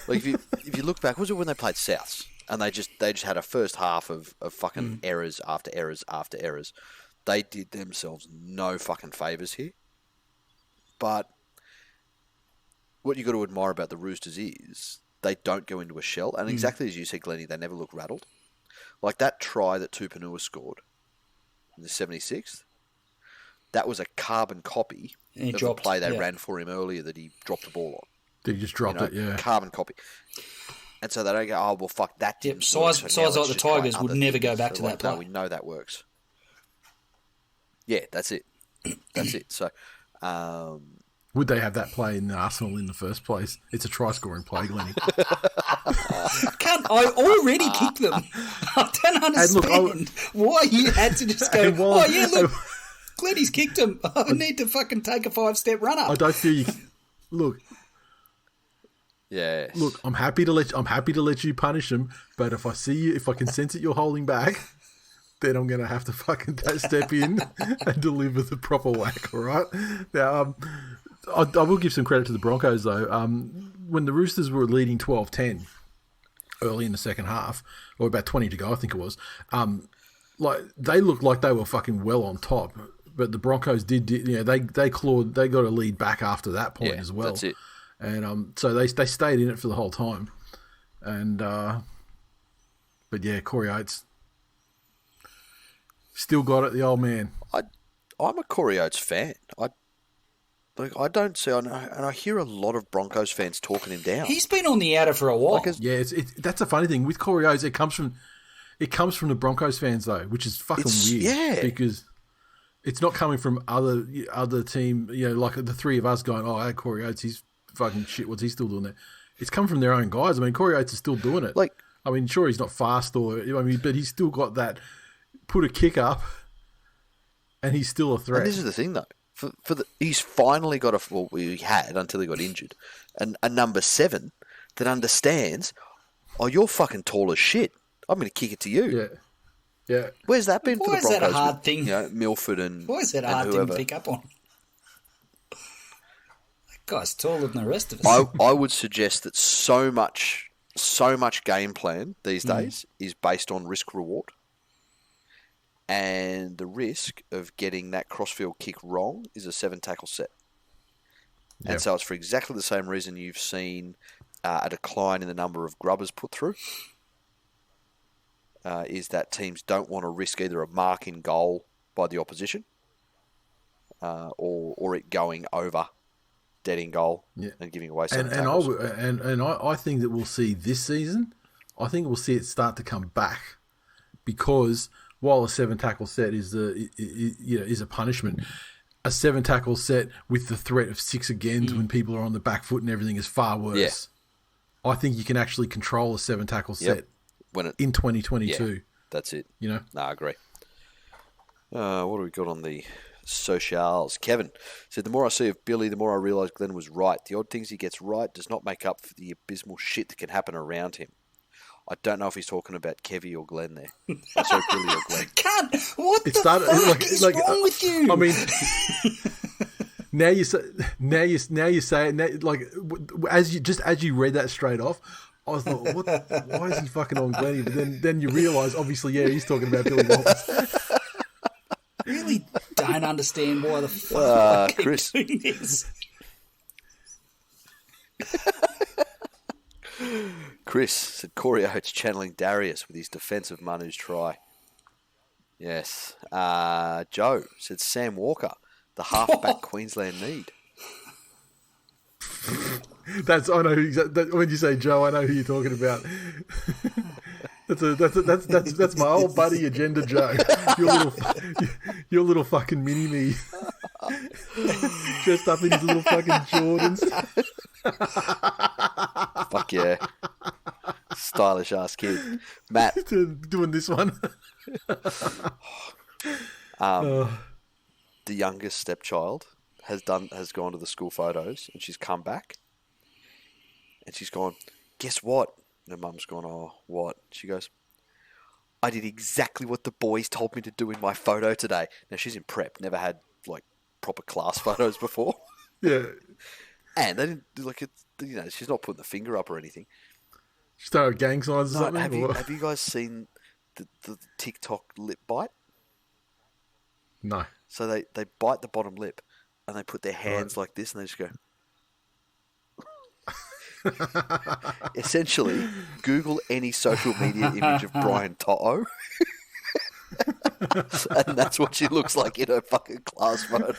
Like if you look back, was it when they played Souths and they just had a first half of fucking errors after errors after errors? They did themselves no fucking favours here. But what you got to admire about the Roosters is they don't go into a shell. And exactly as you said, Glennie, they never look rattled. Like that try that Tupanua scored in the 76th, that was a carbon copy of the play they ran for him earlier that he dropped the ball on. Did he just drop it? Yeah. Carbon copy. And so they don't go, oh, well, fuck, that didn't work. So sides like the Tigers would never go back to that play. No, we know that works. Yeah, that's it. That's it. So, would they have that play in Arsenal in the first place? It's a try-scoring play, Glennie. I already kicked them. I don't understand why you had to just go, look, Glennie's kicked him. I need to fucking take a 5-step run up. I don't feel you... Look... Yeah. Look, I'm happy to let you punish him, but if I can sense that you're holding back... then I'm going to have to fucking step in and deliver the proper whack, all right? Now, I will give some credit to the Broncos, though. When the Roosters were leading 12-10 early in the second half, or about 20 to go, I think it was, like they looked like they were fucking well on top. But the Broncos they got a lead back after that point as well. That's it. And so they stayed in it for the whole time. And, but yeah, Corey Oates... still got it, the old man. I'm a Corey Oates fan. I don't see, and I hear a lot of Broncos fans talking him down. He's been on the outer for a while. That's a funny thing with Corey Oates. It comes from the Broncos fans though, which is fucking weird. Yeah, because it's not coming from other team. Like the three of us going, "Oh, hey, Corey Oates, he's fucking shit. What's he still doing there?" It's come from their own guys. I mean, Corey Oates is still doing it. Like, I mean, sure, he's not fast but he's still got that. Put a kick up, and he's still a threat. And this is the thing, though. He's finally got he had until he got injured, a number 7 that understands. Oh, you're fucking tall as shit. I'm going to kick it to you. Yeah. Where's that been for the Broncos? Why is that a hard thing? Milford and why is that a hard thing to pick up on? That guy's taller than the rest of us. I would suggest that so much game plan these days is based on risk reward. And the risk of getting that crossfield kick wrong is a 7-tackle set. Yep. And so it's for exactly the same reason you've seen a decline in the number of grubbers put through, is that teams don't want to risk either a mark in goal by the opposition or it going over dead in goal and giving away 7 tackles. And I think that we'll see this season, I think we'll see it start to come back because... while a 7-tackle set is a punishment, a 7-tackle set with the threat of 6 again when people are on the back foot and everything is far worse. Yeah. I think you can actually control a 7-tackle set in 2022. Yeah, that's it. No, I agree. What do we got on the socials? Kevin said, the more I see of Billy, the more I realise Glenn was right. The odd things he gets right does not make up for the abysmal shit that can happen around him. I don't know if he's talking about Kevy or Glenn there. Sorry, Billy or Glenn. What the fuck is wrong with you? I mean, now you say it. Like as you read that straight off, I was like, why is he fucking on Glenny? But then you realise, obviously, he's talking about Billy Walters. Really don't understand why the fuck I keep Chris. doing this. Chris said Corey Oates channeling Darius with his defensive Manu's try. Yes. Joe said Sam Walker, the halfback Queensland need. I know when you say Joe, I know who you're talking about. That's my old buddy Agenda Joe. Your little fucking mini me. Dressed up in his little fucking Jordans. Fuck yeah. Stylish ass kid. Matt. Doing this one. The youngest stepchild has gone to the school photos, and she's come back and she's gone, guess what? And her mum's gone, oh, what? She goes, I did exactly what the boys told me to do in my photo today. Now she's in prep, never had like proper class photos before. Yeah. And they didn't she's not putting the finger up or anything. She started gang signs or something? Have you guys seen the TikTok lip bite? No. So they bite the bottom lip and they put their hands like this and they just go. Essentially, Google any social media image of Brian To'o. And that's what she looks like in her fucking class photo.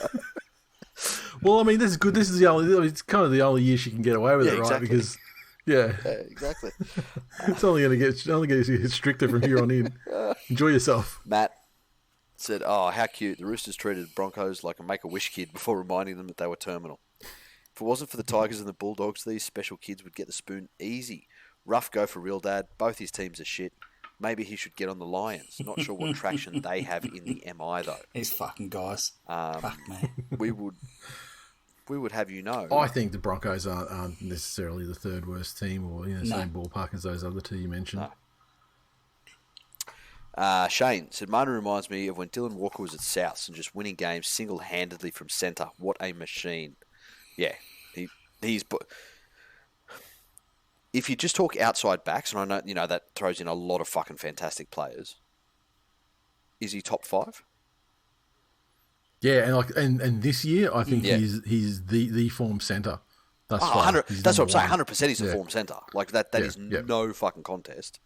Well, I mean, this is good. This is it's kind of the only year she can get away with it, right? Exactly. Because, exactly. It's only going to get stricter from here on in. Enjoy yourself. Matt said, oh, how cute. The Roosters treated Broncos like a Make-A-Wish kid before reminding them that they were terminal. If it wasn't for the Tigers and the Bulldogs, these special kids would get the spoon easy. Rough go for real dad. Both his teams are shit. Maybe he should get on the Lions. Not sure what traction they have in the MI, though. These fucking guys. Fuck, man. We would have you know. I think the Broncos aren't necessarily the third worst team or in the same ballpark as those other two you mentioned. No. Shane said, Martin reminds me of when Dylan Walker was at Souths and just winning games single-handedly from centre. What a machine. Yeah, he's... If you just talk outside backs, and I know that throws in a lot of fucking fantastic players, is he top 5? Yeah, and this year I think he's the form centre. That's what I'm saying. 100% he's a Yeah. form centre. Like that is no fucking contest.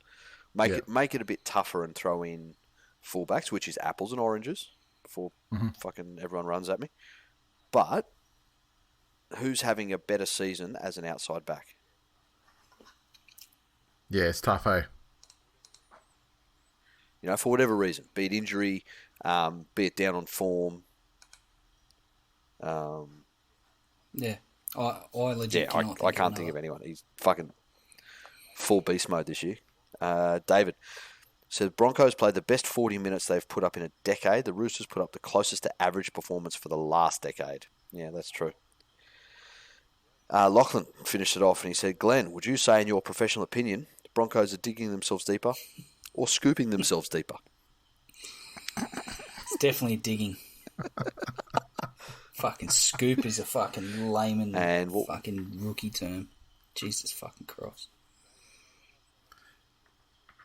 Make it a bit tougher and throw in fullbacks, which is apples and oranges before fucking everyone runs at me. But who's having a better season as an outside back? Yeah, it's tough, eh? For whatever reason, be it injury, be it down on form. Yeah, I legit cannot I can't think of anyone. He's fucking full beast mode this year. David said Broncos played the best 40 minutes they've put up in a decade. The Roosters put up the closest to average performance for the last decade. Yeah, that's true. Lachlan finished it off and he said, Glenn, would you say in your professional opinion the Broncos are digging themselves deeper or scooping themselves deeper? It's definitely digging. Fucking scoop is a fucking layman and fucking rookie term. Jesus fucking Christ.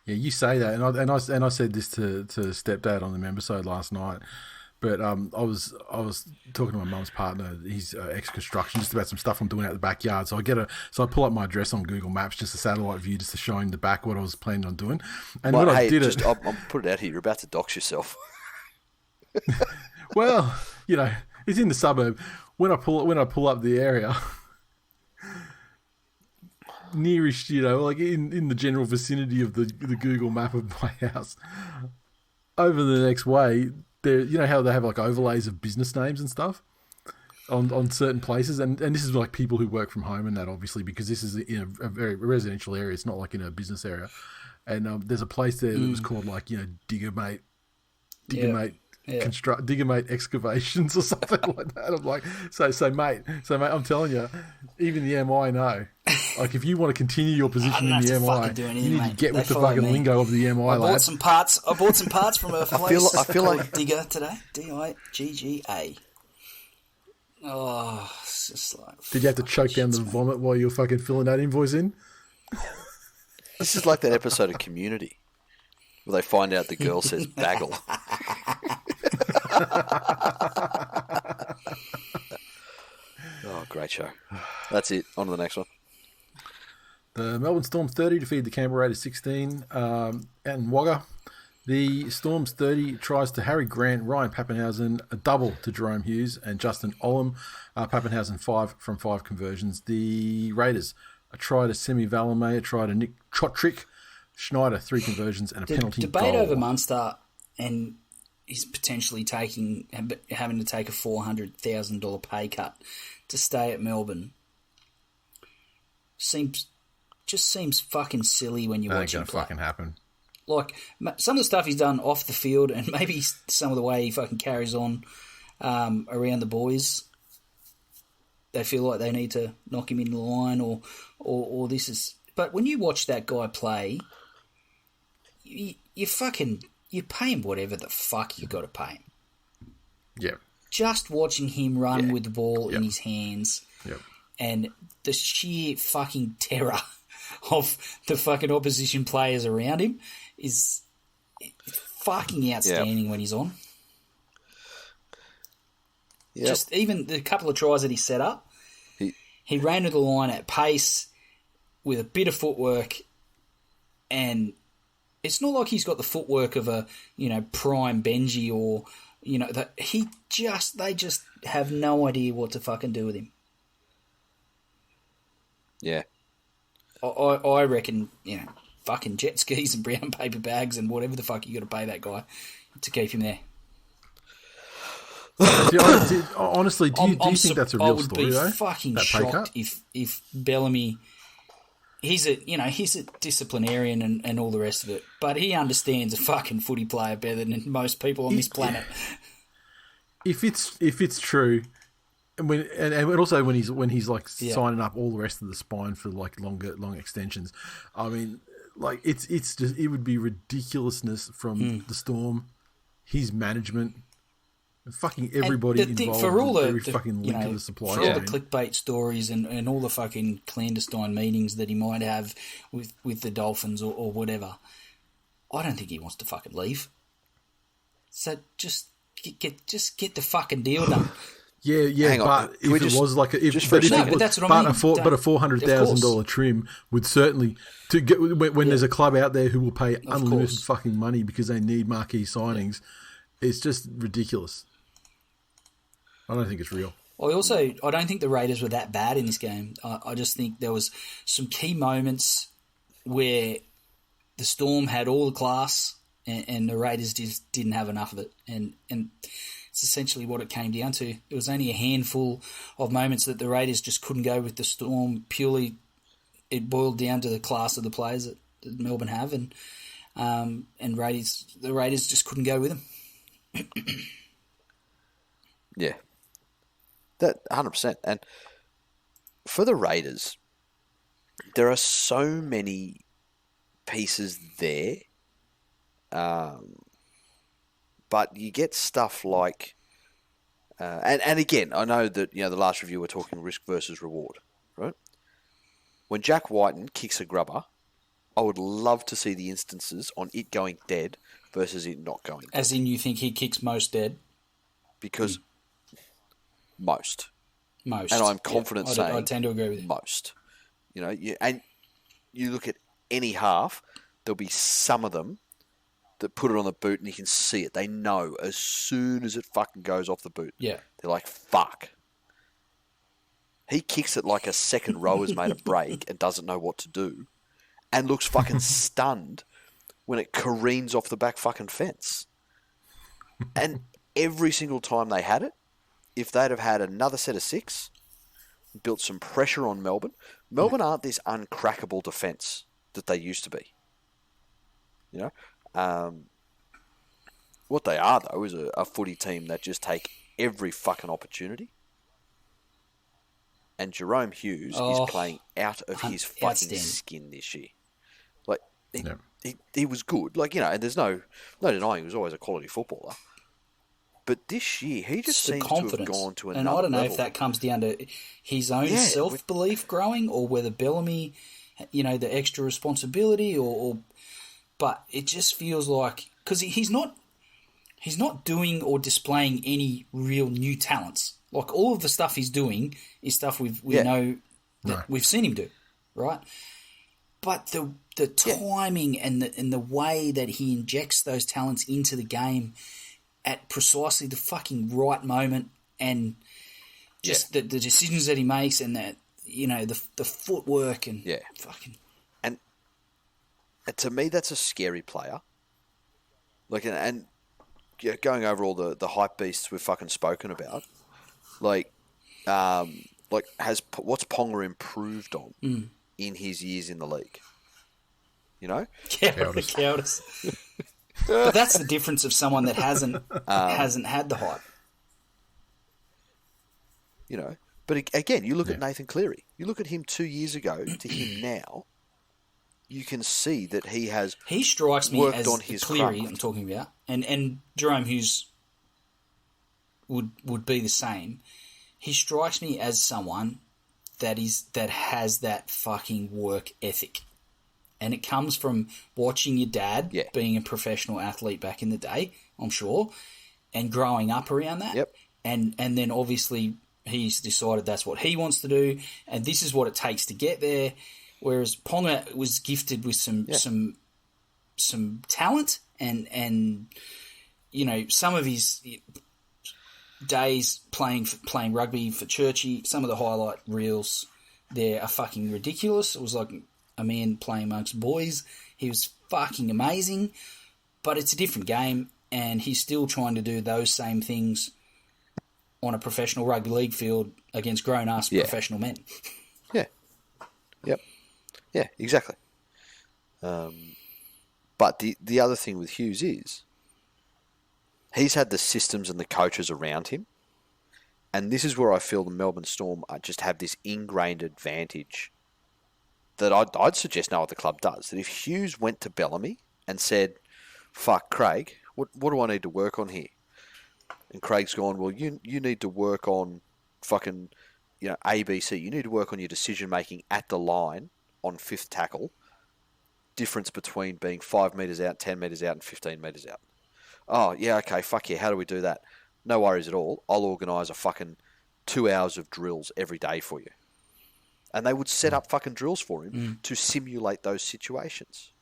Yeah, you say that, and I said this to stepdad on the membersode last night. But I was talking to my mum's partner. He's ex-construction, just about some stuff I'm doing out the backyard. So I pull up my address on Google Maps, just a satellite view, just to show him the back what I was planning on doing. And well, when I did I'll put it out here. You're about to dox yourself. Well, it's in the suburb. When I pull up the area, nearest, like in the general vicinity of the Google map of my house, over the next way. There, how they have like overlays of business names and stuff on certain places, and this is like people who work from home and that, obviously, because this is in a very residential area. It's not like in a business area, and there's a place there that was called like Digger Mate Excavations or something like that. I'm like, so mate, I'm telling you, even the MI know. Like, if you want to continue your position in the MI, you need to get with the fucking lingo of the MI, I lad. bought some parts from a place. I feel like Digger today. Digga. Oh, it's just like. Did you have to choke down the vomit while you were fucking filling that invoice in? This is like that episode of Community where they find out the girl says bagel. Oh, great show. That's it. On to the next one. The Melbourne Storm 30 defeated the Canberra Raiders 16 out in Wagga. The Storm's 30 tries to Harry Grant, Ryan Pappenhausen, a double to Jerome Hughes, and Justin Olam. Pappenhausen 5 from 5 conversions. The Raiders, a try to Semi Valame, a try to Nick Chotrick, Schneider 3 conversions, and a penalty debate goal. over Munster and he's potentially having to take a $400,000 pay cut to stay at Melbourne seems fucking silly when you watch him play. Fucking happen. Like, some of the stuff he's done off the field and maybe some of the way he fucking carries on around the boys, they feel like they need to knock him in the line or this is... But when you watch that guy play, you pay him whatever the fuck you got to pay him. Yeah. Just watching him run with the ball in his hands and the sheer fucking terror of the fucking opposition players around him is fucking outstanding when he's on. Yep. Just even the couple of tries that he set up, he ran to the line at pace with a bit of footwork, and it's not like he's got the footwork of a prime Benji or that they just have no idea what to fucking do with him. Yeah. I reckon, fucking jet skis and brown paper bags and whatever the fuck you got to pay that guy to keep him there. Honestly, do you think that's a real story, though? I would be fucking shocked if Bellamy... He's a disciplinarian and all the rest of it, but he understands a fucking footy player better than most people on this planet. If it's true... And also when he's like signing up all the rest of the spine for like long extensions, I mean, like it's just it would be ridiculousness from the Storm, his management, and fucking everybody involved. For all every fucking link of the supply chain. All the clickbait stories and all the fucking clandestine meetings that he might have with the Dolphins or whatever, I don't think he wants to fucking leave. So just get the fucking deal done. Yeah, but if it was like a $400,000 trim would certainly to get when there's a club out there who will pay unlimited fucking money because they need marquee signings, it's just ridiculous. I don't think it's real. I don't think the Raiders were that bad in this game. I just think there was some key moments where the Storm had all the class and the Raiders just didn't have enough of it, and it's essentially what it came down to. It was only a handful of moments that the Raiders just couldn't go with the Storm. Purely, it boiled down to the class of the players that Melbourne have, and the Raiders just couldn't go with them. Yeah, that 100%. And for the Raiders, there are so many pieces there. But you get stuff like, and again, I know that the last review we're talking risk versus reward, right? When Jack Whiten kicks a grubber, I would love to see the instances on it going dead versus it not going dead. As in, you think he kicks most dead? Because most, and I'm confident saying I tend to agree with you. Most, and you look at any half, there'll be some of them that put it on the boot and you can see it. They know as soon as it fucking goes off the boot. Yeah. They're like, fuck. He kicks it like a second row has made a break and doesn't know what to do and looks fucking stunned when it careens off the back fucking fence. And every single time they had it, if they'd have had another set of 6, built some pressure on Melbourne aren't this uncrackable defence that they used to be. What they are, though, is a footy team that just take every fucking opportunity. And Jerome Hughes is playing out of his fucking skin this year. Like, he was good. Like, and there's no denying he was always a quality footballer. But this year, he just seems to have gone to another level. And I don't know if that comes down to his own self-belief growing or whether Bellamy, the extra responsibility or but it just feels like... Because he's not doing or displaying any real new talents. Like, all of the stuff he's doing is stuff we know that we've seen him do, right? But the timing and the way that he injects those talents into the game at precisely the fucking right moment, and just the decisions that he makes, and that, you know, the footwork and fucking. And to me, that's a scary player. Like, and going over all the hype beasts we've fucking spoken about, what's Ponga improved on in his years in the league? You know, Cowardice. But that's the difference of someone that hasn't had the hype. You know, but again, you look at Nathan Cleary. You look at him 2 years ago to him now. You can see that he strikes me as on his Cleary craft. I'm talking about, and Jerome Hughes would be the same. He strikes me as someone that has that fucking work ethic, and it comes from watching your dad being a professional athlete back in the day, I'm sure, and growing up around that. Yep. And then obviously he's decided that's what he wants to do, and this is what it takes to get there. Whereas Ponga was gifted with some talent, and you know, some of his days playing rugby for Churchy, some of the highlight reels there are fucking ridiculous. It was like a man playing amongst boys. He was fucking amazing, but it's a different game, and he's still trying to do those same things on a professional rugby league field against grown-ass professional men. Yeah. Yep. Yeah, exactly. But the other thing with Hughes is he's had the systems and the coaches around him, and this is where I feel the Melbourne Storm just have this ingrained advantage that I'd suggest no other club does. That if Hughes went to Bellamy and said, "Fuck, Craig, what do I need to work on here?" And Craig's gone, "Well, you need to work on fucking, you know, ABC. You need to work on your decision making at the line on fifth tackle. Difference between being 5 metres out, 10 metres out, and 15 metres out." Oh, yeah, okay, fuck yeah, how do we do that? No worries at all. I'll organise a fucking 2 hours of drills every day for you. And they would set up fucking drills for him to simulate those situations.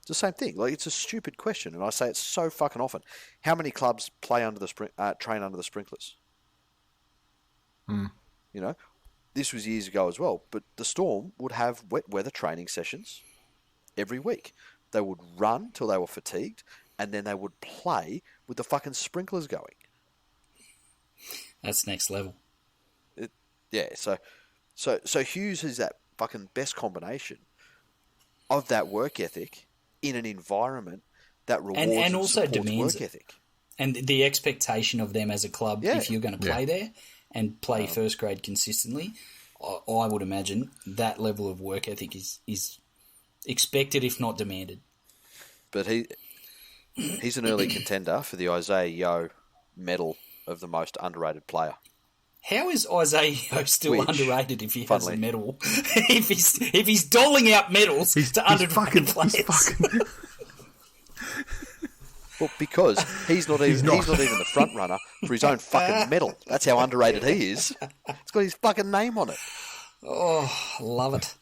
It's the same thing. Like, it's a stupid question, and I say it so fucking often. How many clubs play under the train under the sprinklers? You know, this was years ago as well, but the Storm would have wet weather training sessions every week. They would run till they were fatigued, and then they would play with the fucking sprinklers going. That's next level. So Hughes is that fucking best combination of that work ethic in an environment that rewards and also demands work ethic. And the expectation of them as a club, if you're going to play there and play first grade consistently, I would imagine that level of work ethic is expected, if not demanded. But he's an early contender for the Isaiah Yeo medal of the most underrated player. How is Isaiah Yeo still underrated if he has a medal? if he's doling out medals to underrated players. Well, because he's not even the front runner for his own fucking medal. That's how underrated he is. It's got his fucking name on it. Oh, love it.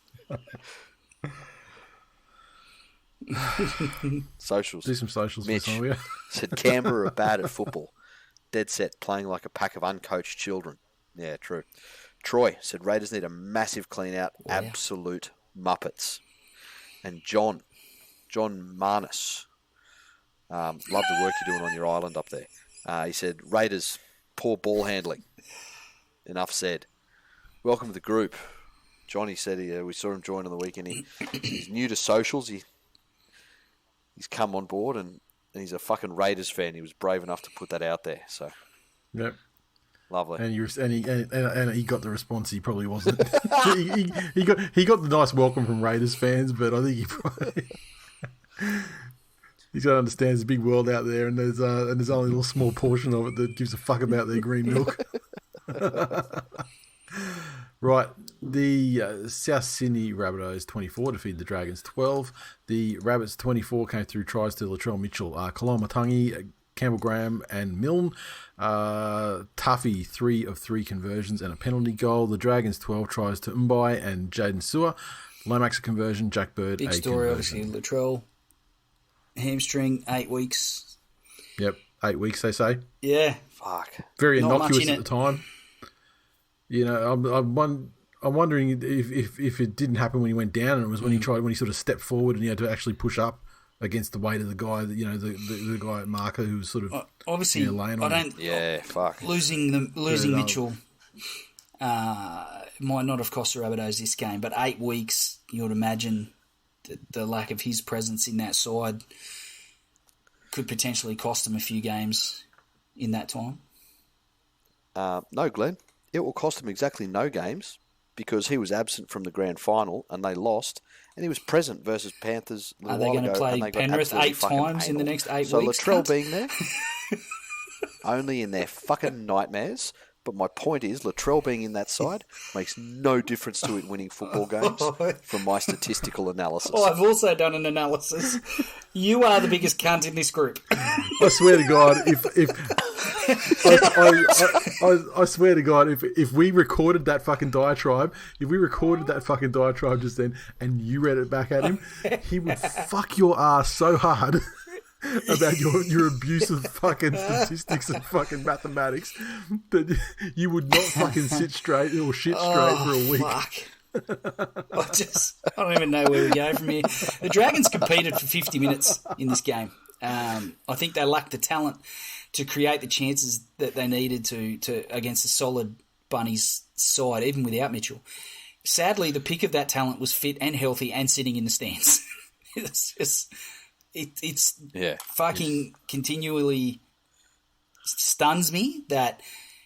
Socials. Do some socials. Mitch said Canberra are bad at football. Dead set, playing like a pack of uncoached children. Yeah, true. Troy said Raiders need a massive clean out. Wow. Absolute muppets. And John Marnus. Love the work you're doing on your island up there. He said, Raiders, poor ball handling. Enough said. Welcome to the group. Johnny said we saw him join on the weekend. He's new to socials. He's come on board and he's a fucking Raiders fan. He was brave enough to put that out there. So, yep. Lovely. And he got the response he probably wasn't. he got the nice welcome from Raiders fans, but I think he probably... He's got to understand there's a big world out there, and there's only a little small portion of it that gives a fuck about their green milk. Right, the South Sydney Rabbitohs 24 defeated the Dragons 12. The Rabbits 24 came through tries to Latrell Mitchell, Kalamatangi, Campbell Graham, and Milne. Tuffy 3 of 3 conversions and a penalty goal. The Dragons 12 tries to Mbai and Jaden Sewer. Lomax a conversion, Jack Bird Big a story, conversion. obviously. Latrell, hamstring, 8 weeks. Yep, 8 weeks they say. Yeah. Fuck. Very Not much innocuous in at it. the time. You know, I'm wondering if it didn't happen when he went down, and it was when he sort of stepped forward and he had to actually push up against the weight of the guy, the guy at marker who was sort of Obviously, laying I on him. don't. Yeah, fuck. Losing Mitchell might not have cost the Rabbitohs this game, but 8 weeks, you would imagine the lack of his presence in that side could potentially cost them a few games in that time. No, Glenn. It will cost them exactly no games because he was absent from the grand final and they lost, and he was present versus Panthers a Are little they while going to ago, and play they got Penrith absolutely 8 fucking times in the anal. next 8 so weeks? Latrell cunt? being there, only in their fucking nightmares. But my point is, Latrell being in that side makes no difference to it winning football games from my statistical analysis. Oh, I've also done an analysis. You are the biggest cunt in this group. I swear to God, I swear to God, if we recorded that fucking diatribe, just then, and you read it back at him, he would fuck your ass so hard about your abuse of fucking statistics and fucking mathematics that you would not fucking sit straight or shit straight for a week. Fuck. I don't even know where we go from here. The Dragons competed for 50 minutes in this game. I think they lacked the talent to create the chances that they needed to against a solid Bunnies side, even without Mitchell. Sadly, the pick of that talent was fit and healthy and sitting in the stands. It's fucking continually stuns me that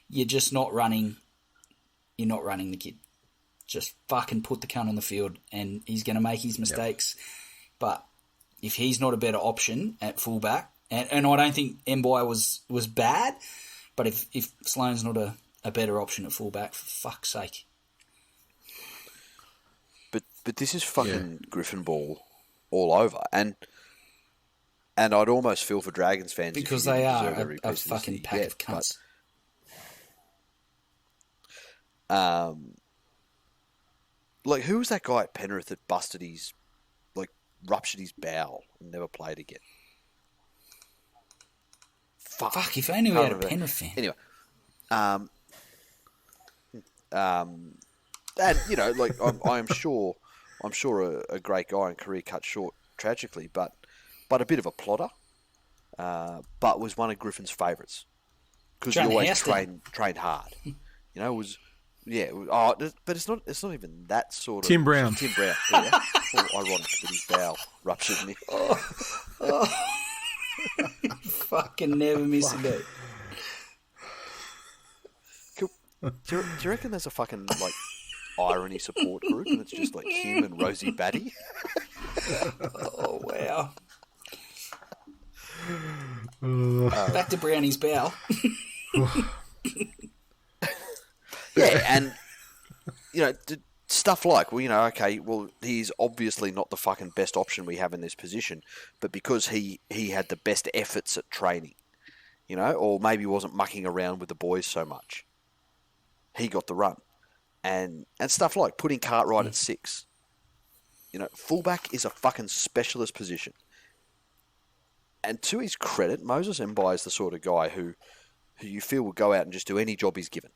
you're just not running. You're not running the kid. Just fucking put the cunt on the field, and he's going to make his mistakes. Yep. But if he's not a better option at fullback, and I don't think Mbai was bad, but if Sloane's not a better option at fullback, for fuck's sake. But this is fucking Griffin ball all over, and I'd almost feel for Dragons fans because they are a fucking pack of cunts. But, like, who was that guy at Penrith that ruptured his bowel and never played again? Fuck, if only we had a Penrith fan. Anyway, and you know, like I'm sure a great guy and career cut short tragically, but a bit of a plotter, but was one of Griffin's favourites because he always trained hard. You know, but it's not even that sort of Tim Brown. Yeah. Well, ironic that his bowel ruptured me. Fucking never miss a beat. Do you reckon there's a fucking like irony support group and it's just like him and Rosie Batty? Oh wow. Back to Brownie's bowel. Yeah, and you know, stuff like, well, you know, okay, well, he's obviously not the fucking best option we have in this position, but because he had the best efforts at training, you know, or maybe wasn't mucking around with the boys so much, he got the run, and stuff like putting Cartwright at 6. You know, fullback is a fucking specialist position. And to his credit, Moses Mbai is the sort of guy who you feel will go out and just do any job he's given.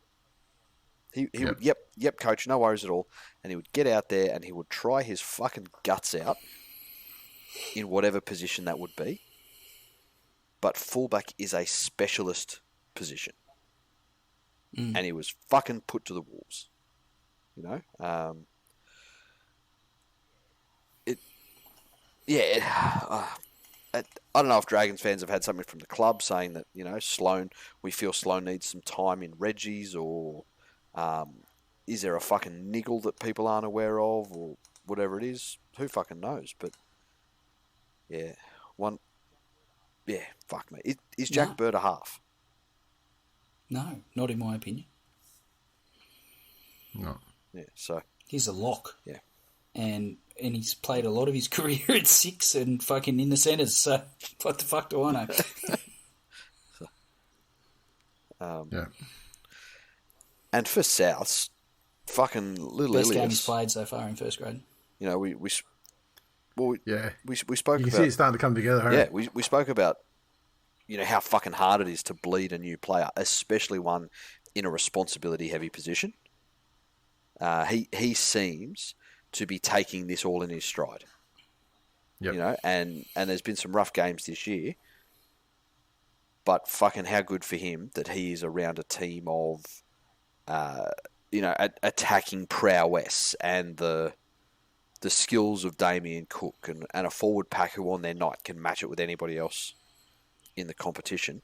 He would, yep, coach, no worries at all. And he would get out there and he would try his fucking guts out in whatever position that would be. But fullback is a specialist position. And he was fucking put to the wolves. You know? I don't know if Dragons fans have had something from the club saying that, you know, we feel Sloane needs some time in Reggie's, or is there a fucking niggle that people aren't aware of, or whatever it is? Who fucking knows? But fuck me. Is Jack Bird a half? No, not in my opinion. No. Yeah, so he's a lock. Yeah. And he's played a lot of his career at 6 and fucking in the centres, so what the fuck do I know? Yeah. And for Souths, fucking little Best Ilias. game he's played so far in first grade. You know, we spoke You can about see it starting to come together. yeah, we spoke about how fucking hard it is to bleed a new player, especially one in a responsibility heavy position. He seems to be taking this all in his stride. Yep. And there's been some rough games this year, but fucking how good for him that he is around a team of, attacking prowess and the skills of Damien Cook and a forward pack who on their night can match it with anybody else in the competition.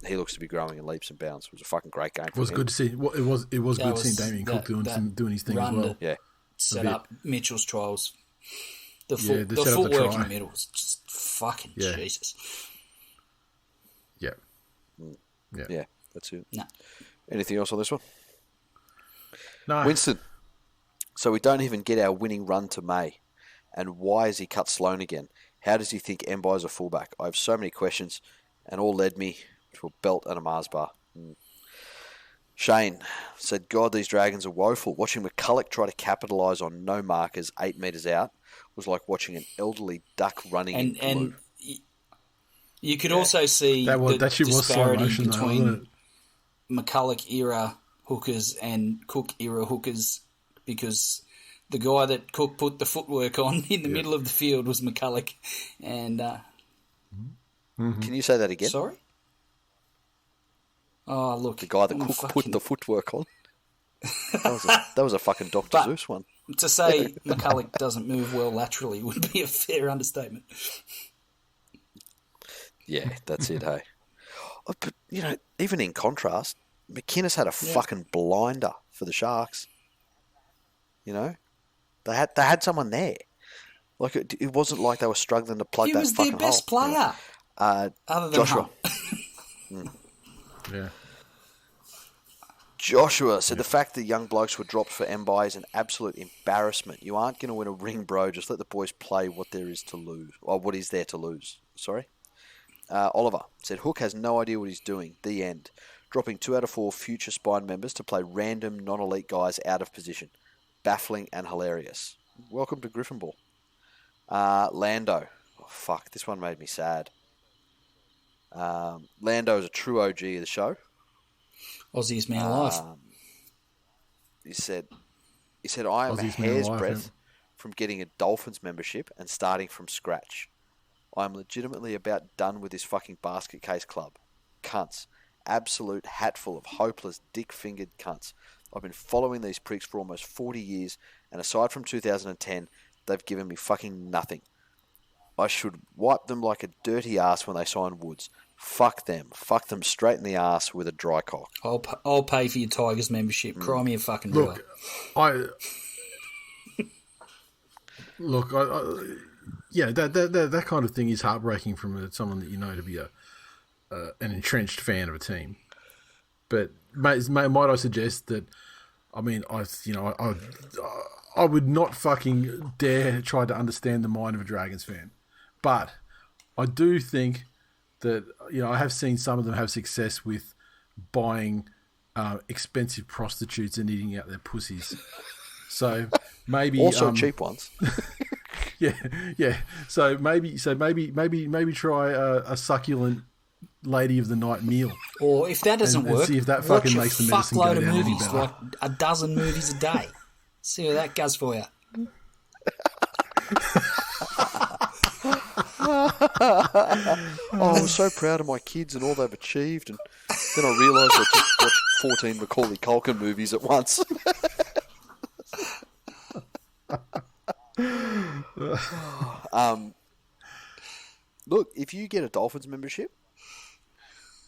He looks to be growing in leaps and bounds. It was a fucking great game. It was good to see. It was good seeing Damien Cook doing his thing as well. Yeah, set up Mitchell's trials. The set up footwork the in the middle was just fucking Jesus. Yeah. Yeah, that's it. No. Anything else on this one? No. Winston. So we don't even get our winning run to May. And why is he cut Sloan again? How does he think Mbai is a fullback? I have so many questions, and all led me to a belt and a Mars bar. Shane said, God, these Dragons are woeful. Watching McCulloch try to capitalise on no markers 8 metres out was like watching an elderly duck running in glue. And you could also see the disparity between McCulloch era hookers and Cook era hookers, because the guy that Cook put the footwork on in the middle of the field was McCulloch. And Can you say that again? Sorry? Oh, look. The guy that Cook put the footwork on? That was a fucking Dr. Zeus one. To say McCulloch doesn't move well laterally would be a fair understatement. Yeah, that's it, hey. But, even in contrast, McInnes had a fucking blinder for the Sharks. They had someone there. Like, it wasn't like they were struggling to plug that fucking hole. He was their best player. Other than Joshua. Yeah. Joshua said the fact that young blokes were dropped for Mbai is an absolute embarrassment. You aren't going to win a ring, bro. Just let the boys play what there is to lose. Or what is there to lose. Sorry. Oliver said Hook has no idea what he's doing. The end. Dropping 2 out of 4 future spine members to play random non-elite guys out of position. Baffling and hilarious. Welcome to Griffin Ball. Lando. Oh, fuck. This one made me sad. Lando is a true OG of the show. Aussie's man alive. He said, I am a hair's breadth from getting a Dolphins membership and starting from scratch. I am legitimately about done with this fucking basket case club. Cunts. Absolute hatful of hopeless, dick-fingered cunts. I've been following these pricks for almost 40 years, and aside from 2010, they've given me fucking nothing. I should wipe them like a dirty ass when they sign Woods. Fuck them. Fuck them straight in the ass with a dry cock. I'll pay for your Tigers membership. Cry me a fucking river. That kind of thing is heartbreaking from someone that you know to be an entrenched fan of a team. But might I suggest that? I mean, I would not fucking dare try to understand the mind of a Dragons fan, but I do think that I have seen some of them have success with buying expensive prostitutes and eating out their pussies. So maybe also cheap ones. Yeah. So maybe try a succulent lady of the night meal. Or if that doesn't work, see if that fucking makes the medicine go down any better. Like a dozen movies a day. See what that does for you. I was so proud of my kids and all they've achieved, and then I realised I just watched 14 Macaulay Culkin movies at once. Look, if you get a Dolphins membership,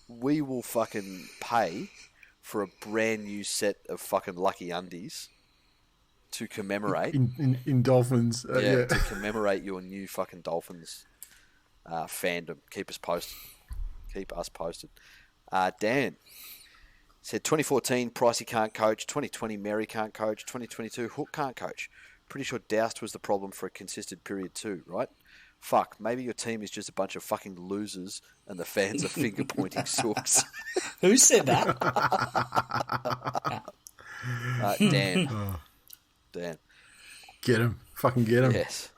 we will fucking pay for a brand new set of fucking Lucky Undies to commemorate in Dolphins. To commemorate your new fucking Dolphins fandom. Keep us posted. Dan said 2014 Pricey can't coach, 2020 Mary can't coach, 2022 Hook can't coach. Pretty sure Doust was the problem for a consistent period too, right? Fuck, maybe your team is just a bunch of fucking losers and the fans are finger-pointing sooks. Who said that? Dan. Dan. Get him. Fucking get him. Yes.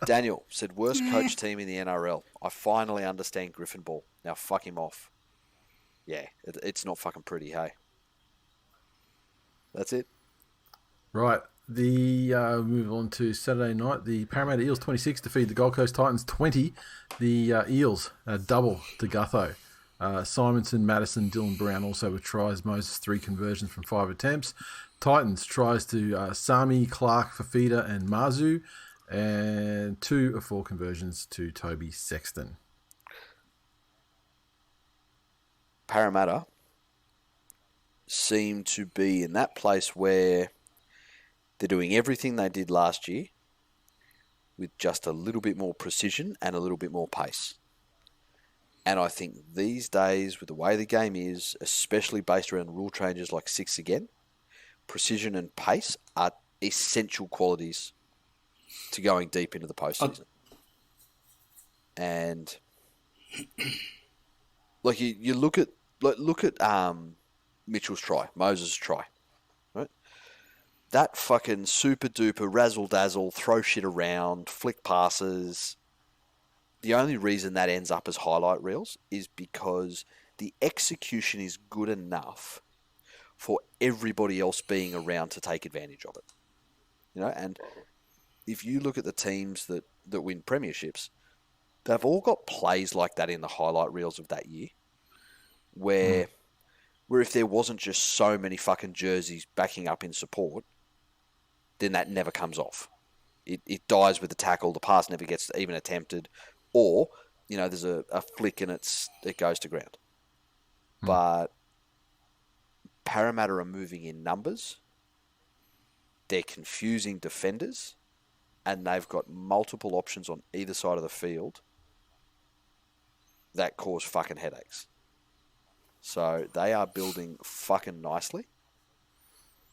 Daniel said, worst coach team in the NRL. I finally understand Griffin Ball. Now fuck him off. Yeah, it's not fucking pretty, hey? That's it. Right. Move on to Saturday night. The Parramatta Eels 26 defeat the Gold Coast Titans 20. The Eels double to Gutho. Simonson, Madison, Dylan Brown also with tries. Moses 3 conversions from 5 attempts. Titans tries to Sami, Clark, Fafita and Mazu. And 2 of 4 conversions to Toby Sexton. Parramatta seem to be in that place where they're doing everything they did last year with just a little bit more precision and a little bit more pace. And I think these days, with the way the game is, especially based around rule changes like 6 again, precision and pace are essential qualities to going deep into the postseason. And like you look at Mitchell's try, Moses' try, right? That fucking super duper razzle dazzle, throw shit around, flick passes. The only reason that ends up as highlight reels is because the execution is good enough for everybody else being around to take advantage of it. You know, and if you look at the teams that win premierships, they've all got plays like that in the highlight reels of that year, where if there wasn't just so many fucking jerseys backing up in support, then that never comes off. It dies with the tackle, the pass never gets even attempted, or, you know, there's a flick and it goes to ground. But Parramatta are moving in numbers, they're confusing defenders, and they've got multiple options on either side of the field that cause fucking headaches. So they are building fucking nicely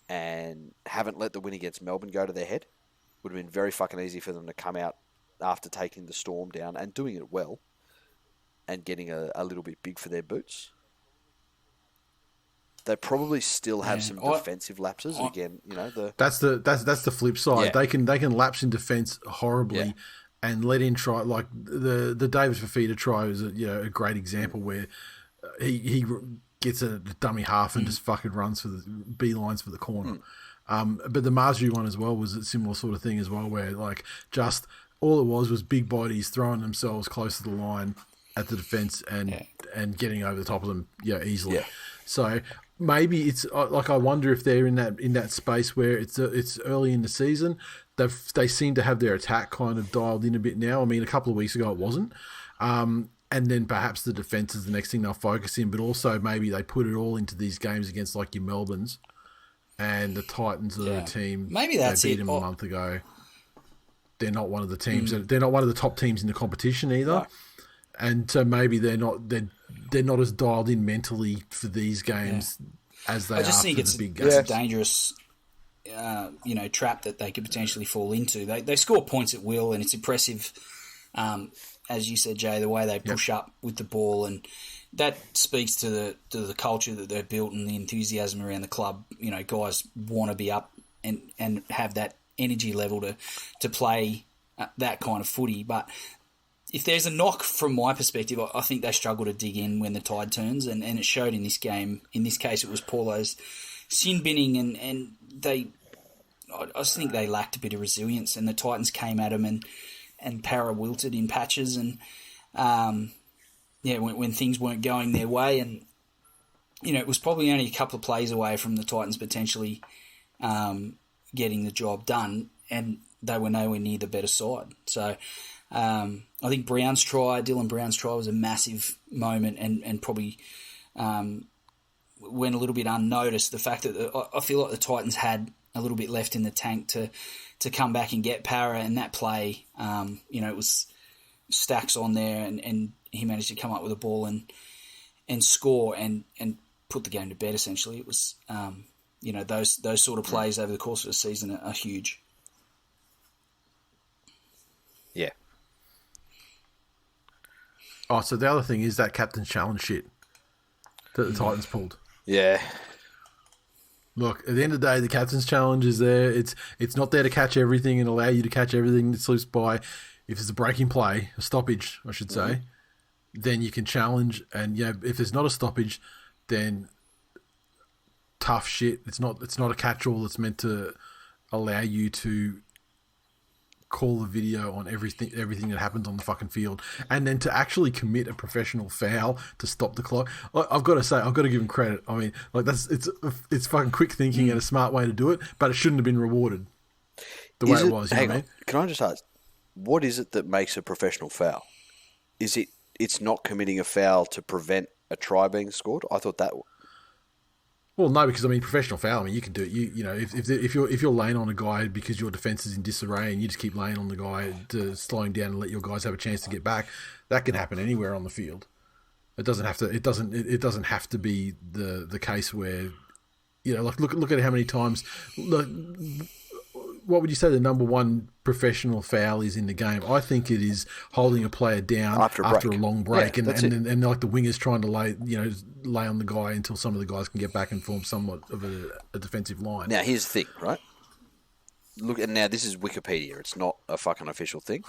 and haven't let the win against Melbourne go to their head. Would have been very fucking easy for them to come out after taking the Storm down and doing it well and getting a little bit big for their boots. They probably still have some defensive lapses. Again, you know, that's the flip side. Yeah. They can lapse in defence horribly, and let in try like the David Fafita try was a great example where he gets a dummy half and just fucking runs for the beelines for the corner. But the Mazu one as well was a similar sort of thing as well, where like just all it was big bodies throwing themselves close to the line at the defence and getting over the top of them easily. Yeah. So maybe it's like I wonder if they're in that space where it's early in the season. They seem to have their attack kind of dialed in a bit now. I mean, a couple of weeks ago it wasn't. And then perhaps the defence is the next thing they'll focus in, but also maybe they put it all into these games against like your Melbournes and the Titans are a team. Maybe that's they beat them a month ago. They're not one of the teams. They're not one of the top teams in the competition either. Right. And so maybe they're not as dialed in mentally for these games as they are for the big games. It's a dangerous trap that they could potentially fall into. They score points at will, and it's impressive, as you said, Jay, the way they push up with the ball, and that speaks to the culture that they've built and the enthusiasm around the club. You know, guys want to be up and have that energy level to play that kind of footy. But if there's a knock from my perspective, I think they struggle to dig in when the tide turns, and it showed in this game. In this case, it was Paulo's sin binning, and I just think they lacked a bit of resilience, and the Titans came at them and Para wilted in patches, and when things weren't going their way, and it was probably only a couple of plays away from the Titans potentially getting the job done, and they were nowhere near the better side. So I think Dylan Brown's try was a massive moment and probably went a little bit unnoticed. The fact that I feel like the Titans had a little bit left in the tank to come back and get Para, and that play, it was Stacks on there, and he managed to come up with a ball and score and put the game to bed. Essentially, it was those sort of plays over the course of the season are huge. Yeah. Oh, so the other thing is that captain's challenge shit that the Titans pulled. Yeah. Look, at the end of the day, the captain's challenge is there. It's not there to catch everything and allow you to catch everything that slips by. If there's a breaking play, a stoppage, I should say, then you can challenge. And if there's not a stoppage, then tough shit. It's not a catch-all. It's meant to allow you to call the video on everything that happens on the fucking field, and then to actually commit a professional foul to stop the clock. I've got to give him credit. I mean, like it's fucking quick thinking and a smart way to do it, but it shouldn't have been rewarded the way it was. You know what I mean? Can I just ask, what is it that makes a professional foul? Is it's not committing a foul to prevent a try being scored? I thought that. Well, no, because I mean, professional foul. I mean, you can do it. You know, if you're laying on a guy because your defense is in disarray and you just keep laying on the guy to slow him down and let your guys have a chance to get back, that can happen anywhere on the field. It doesn't have to. It doesn't have to be the case where, like look at how many times. Look, what would you say the number one professional foul is in the game? I think it is holding a player down after a long break, and like the wingers trying to lay on the guy until some of the guys can get back and form somewhat of a defensive line. Now here's the thing, right? Look, and now this is Wikipedia. It's not a fucking official thing,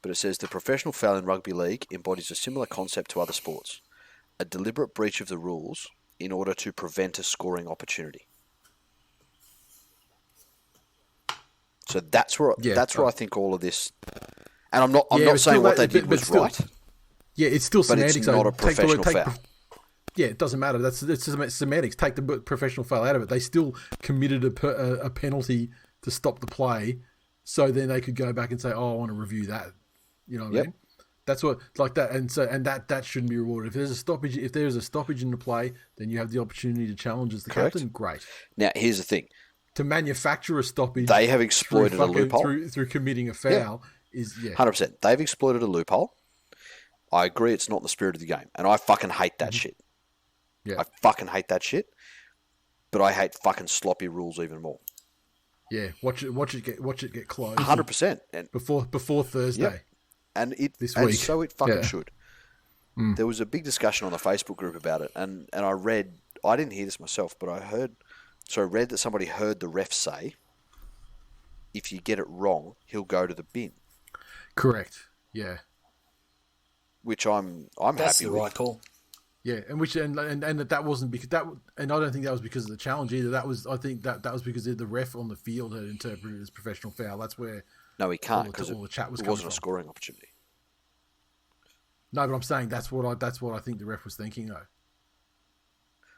but it says the professional foul in rugby league embodies a similar concept to other sports: a deliberate breach of the rules in order to prevent a scoring opportunity. So that's where I think all of this, and I'm not saying what they did was right. Yeah, it's still semantics. But it's not a professional foul. Yeah, it doesn't matter. It's semantics. Take the professional foul out of it. They still committed a penalty to stop the play, so then they could go back and say, "Oh, I want to review that." You know what I mean? That's what like that, and that shouldn't be rewarded. If there's a stoppage in the play, then you have the opportunity to challenge as the captain. Great. Now here's the thing. To manufacture a stoppage, they have exploited a loophole through committing a foul. 100%. They've exploited a loophole. I agree, it's not the spirit of the game, and I fucking hate that shit. Yeah, I fucking hate that shit. But I hate fucking sloppy rules even more. Yeah, watch it get closed. 100%. And before Thursday, and this week, so it fucking should. There was a big discussion on the Facebook group about it, and I read. I didn't hear this myself, but I read that somebody heard the ref say, if you get it wrong, he'll go to the bin. Correct. Yeah. Which I'm That's happy with. That's the right call. Yeah, and that wasn't because that, and I don't think that was because of the challenge either. I think that was because the ref on the field had interpreted it as professional foul. That's where no, he can't because all the chat was it coming wasn't a scoring opportunity. No, but I'm saying that's what I think the ref was thinking though.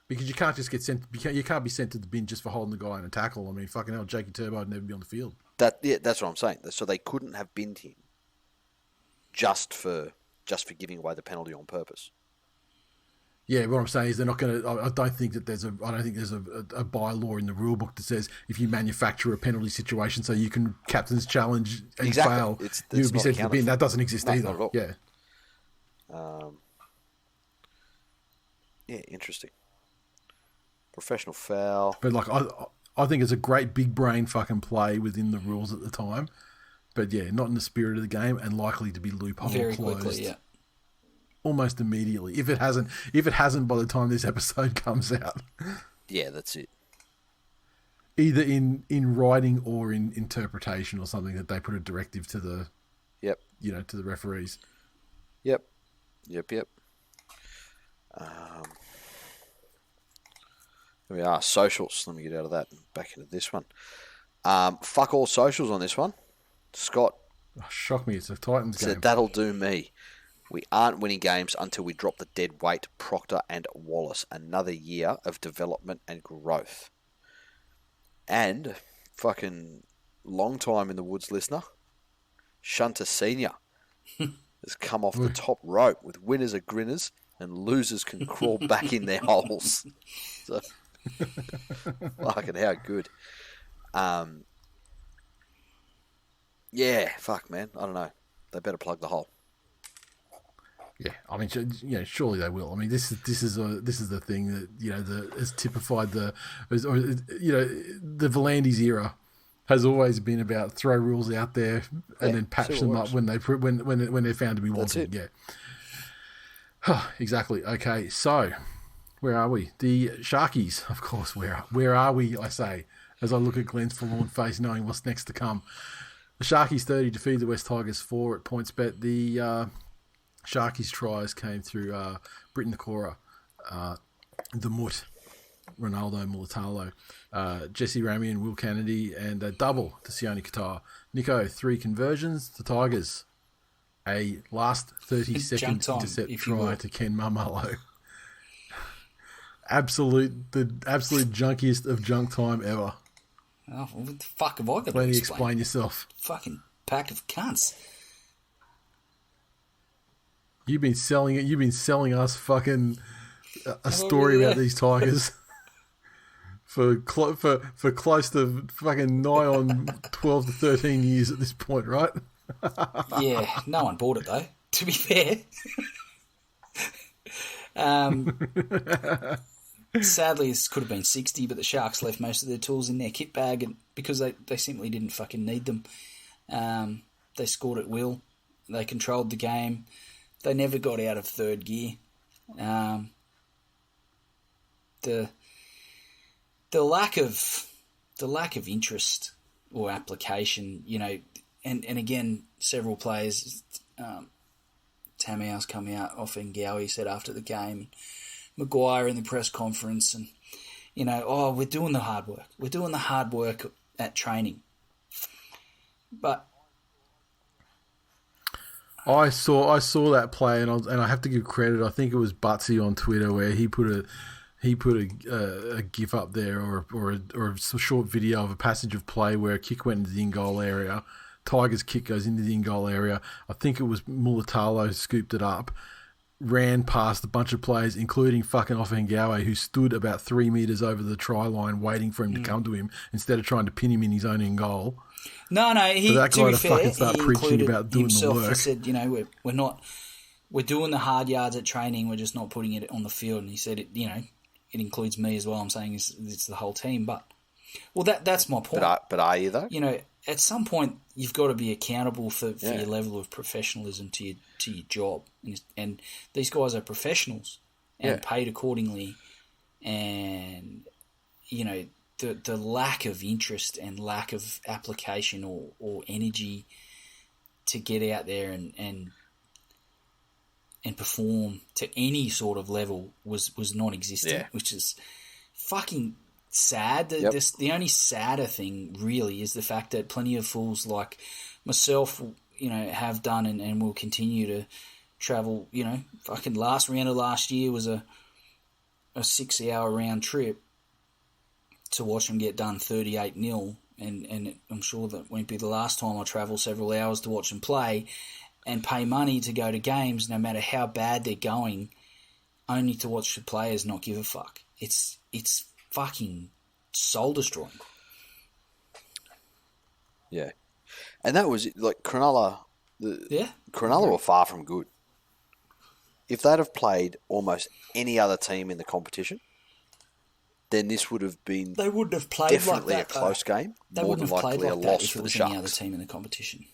Because you can't just get sent. You can't be sent to the bin just for holding the guy in a tackle. I mean, fucking hell, Jakey Turbo would never be on the field. That's what I'm saying. So they couldn't have binned him just for giving away the penalty on purpose. Yeah, what I'm saying is they're not going to. I don't think there's a bylaw in the rule book that says if you manufacture a penalty situation so you can captain's challenge and fail, you would be sent to the bin. That doesn't exist either. Not at all. Yeah. Yeah, interesting. Professional foul. But like I think it's a great big brain fucking play within the rules at the time. But yeah, not in the spirit of the game and likely to be loophole very closed. Quickly, yeah. Almost immediately. If it hasn't by the time this episode comes out. Yeah, that's it. Either in writing or in interpretation or something that they put a directive to the to the referees. Yep. Here we are, socials. Let me get out of that and back into this one. Fuck all socials on this one. Scott. Oh, shock me, it's a Titans game. Said, that'll do me. We aren't winning games until we drop the dead weight, Proctor and Wallace. Another year of development and growth. And fucking long time in the woods listener, Shunter Senior has come off the top rope with winners are grinners and losers can crawl back in their holes. So, fucking how good. Yeah, fuck, man. I don't know. They better plug the hole. Yeah, I mean, surely they will. I mean, this is the thing that has typified the Volandis era has always been about throw rules out there and then patch them up when they're found to be wanted. Yeah, exactly. Okay, so Where are we? The Sharkies, of course. Where are we? I say, as I look at Glenn's forlorn face, knowing what's next to come. The Sharkies 30 defeated the West Tigers 4 at PointsBet. The Sharkies tries came through Britton Nakora, the Mutt, Ronaldo Mulatalo, Jesse Ramian, Will Kennedy, and a double to Sione Qatar. Nico, 3 conversions. The Tigers, a last 30-second intercept try to Ken Marmalo. The absolute junkiest of junk time ever. Oh, what the fuck have I got to Plenty explain yourself. Fucking pack of cunts. You've been selling it. You've been selling us fucking a story about these Tigers for close to fucking nigh on 12 to 13 years at this point, right? Yeah, no one bought it though. To be fair. Sadly, this could have been 60, but the Sharks left most of their tools in their kit bag and because they simply didn't fucking need them. They scored at will. They controlled the game. They never got out of third gear. The lack of interest or application, and again, several players, Tamau's come out, off Ngowi said after the game, Maguire in the press conference, and we're doing the hard work. We're doing the hard work at training. But I saw that play, and I have to give credit. I think it was Butsy on Twitter where he put a gif up there or a short video of a passage of play where a kick went into the in-goal area. Tigers' kick goes into the in-goal area. I think it was Mulatalo scooped it up, ran past a bunch of players, including fucking Offengawe, who stood about 3 metres over the try line waiting for him to come to him instead of trying to pin him in his own in goal. No, he, for that to guy be to fair, fucking start he preaching about doing himself the work. He said, we're doing the hard yards at training, we're just not putting it on the field. And he said, it includes me as well. I'm saying it's the whole team. But, well, that's my point. But are you, though? At some point, you've got to be accountable for your level of professionalism to your job. And these guys are professionals and paid accordingly. And, the lack of interest and lack of application or energy to get out there and perform to any sort of level was non-existent, which is fucking sad. The only sadder thing really is the fact that plenty of fools like myself, have done and will continue to travel. Fucking last round of last year was a 6-hour round trip to watch them get done 38-0, and I'm sure that won't be the last time I travel several hours to watch them play and pay money to go to games, no matter how bad they're going, only to watch the players not give a fuck. It's fucking soul destroying. Yeah, and that was like Cronulla. Cronulla were far from good. If they'd have played almost any other team in the competition, then this would have been. They wouldn't have played definitely like that, a close game. They more wouldn't than have played likely like a that loss if for it the was Sharks. any other team in the competition.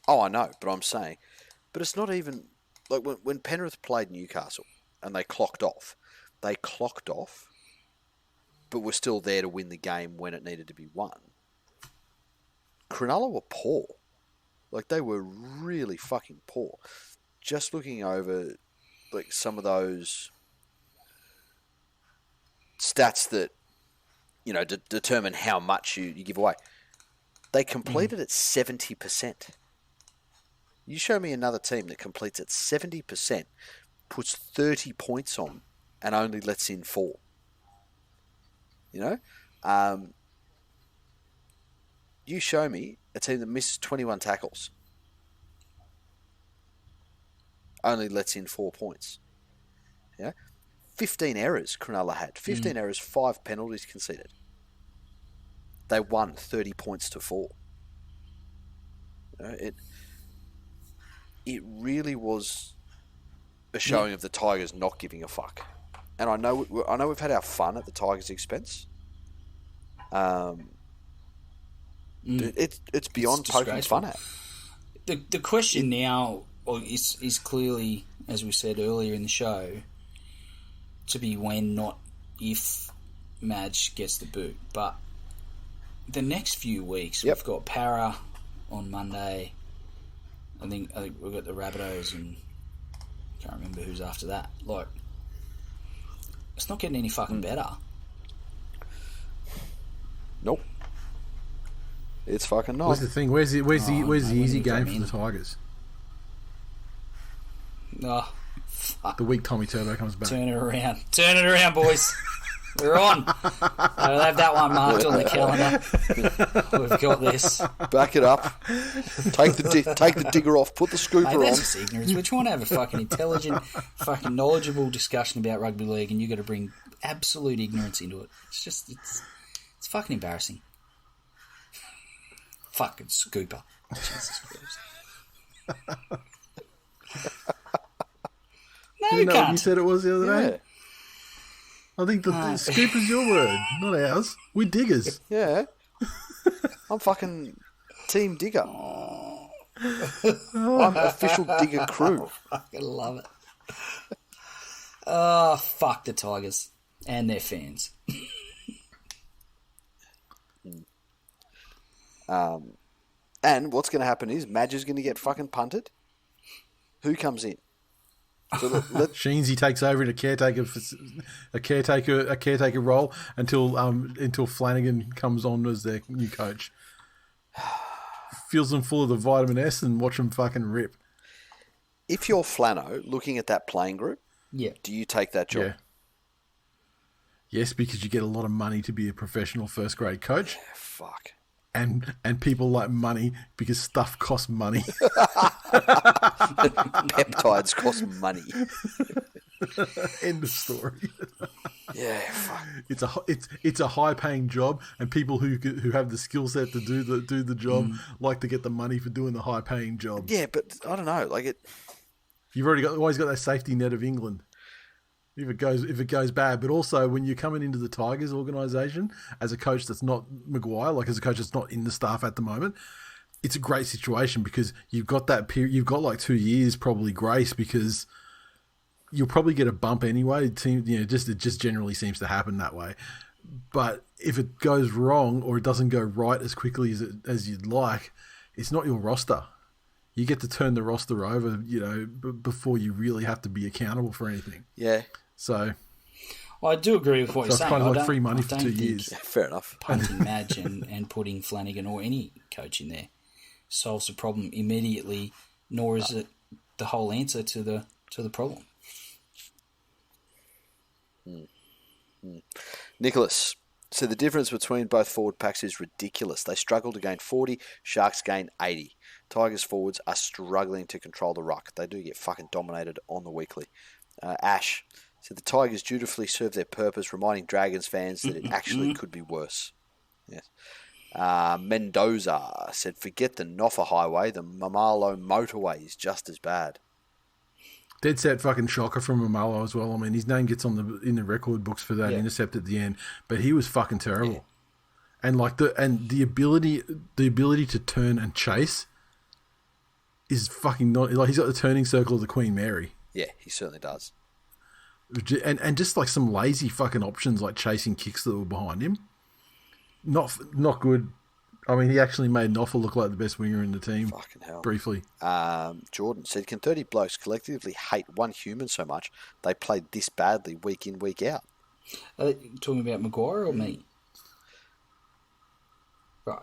Oh, I know, but I'm saying, but it's not even like when Penrith played Newcastle and they clocked off, but were still there to win the game when it needed to be won. Cronulla were poor, like they were really fucking poor. Just looking over, like some of those stats that determine how much you give away. They completed at 70%. You show me another team that completes at 70%, puts 30 points on, and only lets in 4. You show me a team that misses 21 tackles, only lets in 4 points. 15 errors Cronulla had. 15 errors, 5 penalties conceded. They won 30 points to 4. It really was a showing of the Tigers not giving a fuck. And I know we've had our fun at the Tigers' expense. It's beyond poking fun at. The question now is clearly as we said earlier in the show, to be when, not if, Madge gets the boot. But the next few weeks, we've got Para on Monday. I think we've got the Rabbitohs, and I can't remember who's after that. Like, it's not getting any fucking better. Nope. It's fucking not. Where's the thing? Where's the easy game for the Tigers? Oh, fuck. The week Tommy Turbo comes back. Turn it around, boys. We're on. I'll have that one marked on the calendar. We've got this. Back it up. Take the digger off. Put the scooper Mate, on. that's just ignorance. We're trying to have a fucking intelligent, fucking knowledgeable discussion about rugby league, and you got to bring absolute ignorance into it. It's fucking embarrassing. Fucking scooper. Jesus Christ. No, you know can't. what you said it was the other day? I think the scooper's your word, not ours. We're diggers. Yeah. I'm fucking team digger. I'm official digger crew. I fucking love it. Oh, fuck the Tigers and their fans. And what's going to happen is Madge is going to get fucking punted. Who comes in? So Sheensy takes over in a caretaker role until Flanagan comes on as their new coach. Fills them full of the vitamin S and watch them fucking rip. If you're Flano looking at that playing group, do you take that job? Yeah. Yes, because you get a lot of money to be a professional first grade coach. Yeah, fuck. And people like money because stuff costs money. Peptides cost money. End of story. Yeah, fuck. It's a high paying job, and people who have the skill set to do the job like to get the money for doing the high paying job. Yeah, but I don't know. Like you've always got that safety net of England. If it goes bad, but also when you're coming into the Tigers organisation as a coach that's not Maguire, like as a coach that's not in the staff at the moment, it's a great situation because you've got that period. You've got like 2 years probably grace because you'll probably get a bump anyway. It just generally seems to happen that way. But if it goes wrong or it doesn't go right as quickly as you'd like, it's not your roster. You get to turn the roster over, before you really have to be accountable for anything. Yeah. Well, I do agree with what you're saying. It's kind of like free money for 2 years. Yeah, fair enough. Punting Madge and putting Flanagan or any coach in there solves the problem immediately, nor is it the whole answer to the problem. Nicholas, so the difference between both forward packs is ridiculous. They struggle to gain 40, Sharks gain 80. Tigers forwards are struggling to control the ruck. They do get fucking dominated on the weekly. Ash, so the Tigers dutifully serve their purpose, reminding Dragons fans that it actually could be worse. Yes. Mendoza said, forget the Noffa Highway, the Mamalo motorway is just as bad. Dead set fucking shocker from Mamalo as well. I mean, his name gets in the record books for that intercept at the end, but he was fucking terrible. Yeah. And like the ability to turn and chase is fucking not like he's got the turning circle of the Queen Mary. Yeah, he certainly does. And just like some lazy fucking options like chasing kicks that were behind him. Not good. I mean, he actually made Noffa look like the best winger in the team. Fucking hell. Briefly. Jordan said, can 30 blokes collectively hate one human so much they played this badly week in, week out? Are they talking about Maguire or me? Right.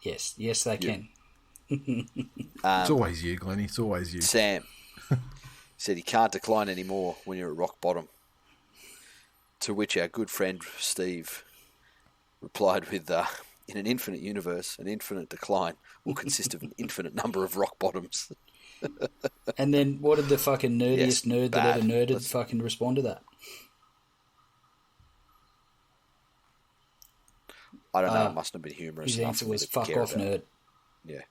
Yes, they can. It's always you, Glennie. It's always you. Sam said he can't decline anymore when you're at rock bottom. To which our good friend Steve replied with, in an infinite universe, an infinite decline will consist of an infinite number of rock bottoms. And then what did the fucking nerdiest nerd that ever nerded fucking respond to that? I don't know. It mustn't have been humorous. His answer was, fuck off, nerd. Yeah.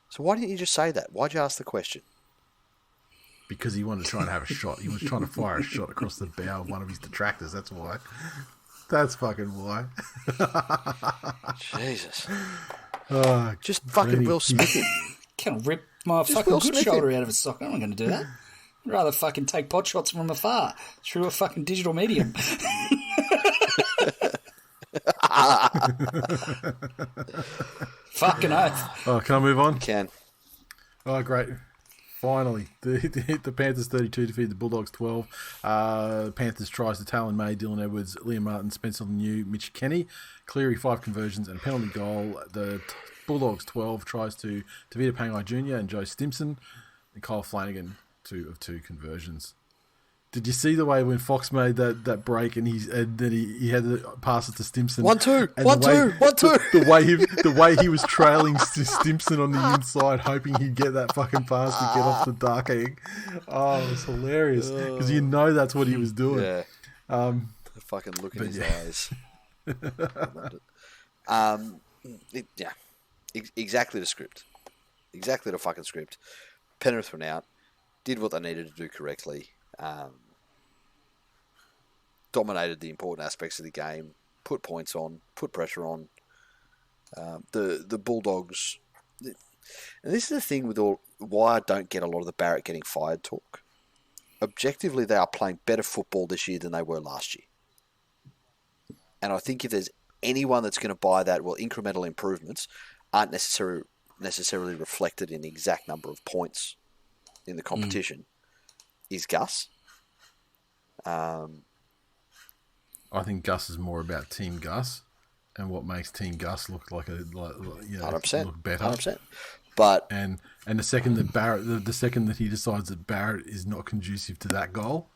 So why didn't you just say that? Why'd you ask the question? Because he wanted to try and have a shot. He was trying to fire a shot across the bow of one of his detractors. That's why. That's fucking why. Jesus. Oh, just fucking Will Smith him. Kind of my Just fucking Will good Smith shoulder him. out of his socket. I'm not going to do that. I'd rather fucking take pot shots from afar through a fucking digital medium. Fucking oath. Oh, can I move on? Can. Oh, great. Finally, the Panthers 32 defeated the Bulldogs 12. Panthers tries to Talon May, Dylan Edwards, Liam Martin, Spencer Lemieux, Mitch Kenny, Cleary 5 conversions and a penalty goal. The Bulldogs 12 tries to Tavita Pangai Jr. and Joe Stimson, and Kyle Flanagan 2 of 2 conversions. Did you see the way when Fox made that break and then he had to pass it to Stimson? 1-2, and 1-2, 1-2. The way he was trailing Stimson on the inside, hoping he'd get that fucking pass to get off the dark egg. Oh, it was hilarious because you know that's what he was doing. Yeah. The fucking look in his eyes. I loved it. Exactly the script. Exactly the fucking script. Penrith went out, did what they needed to do correctly. Dominated the important aspects of the game, put points on, put pressure on. The Bulldogs, and this is the thing with why I don't get a lot of the Barrett getting fired talk. Objectively, they are playing better football this year than they were last year. And I think if there's anyone that's going to buy that, well, incremental improvements aren't necessarily reflected in the exact number of points in the competition, is Gus. I think Gus is more about Team Gus and what makes Team Gus look like 100%, look better. 100%. But and the second that the second that he decides that Barrett is not conducive to that goal,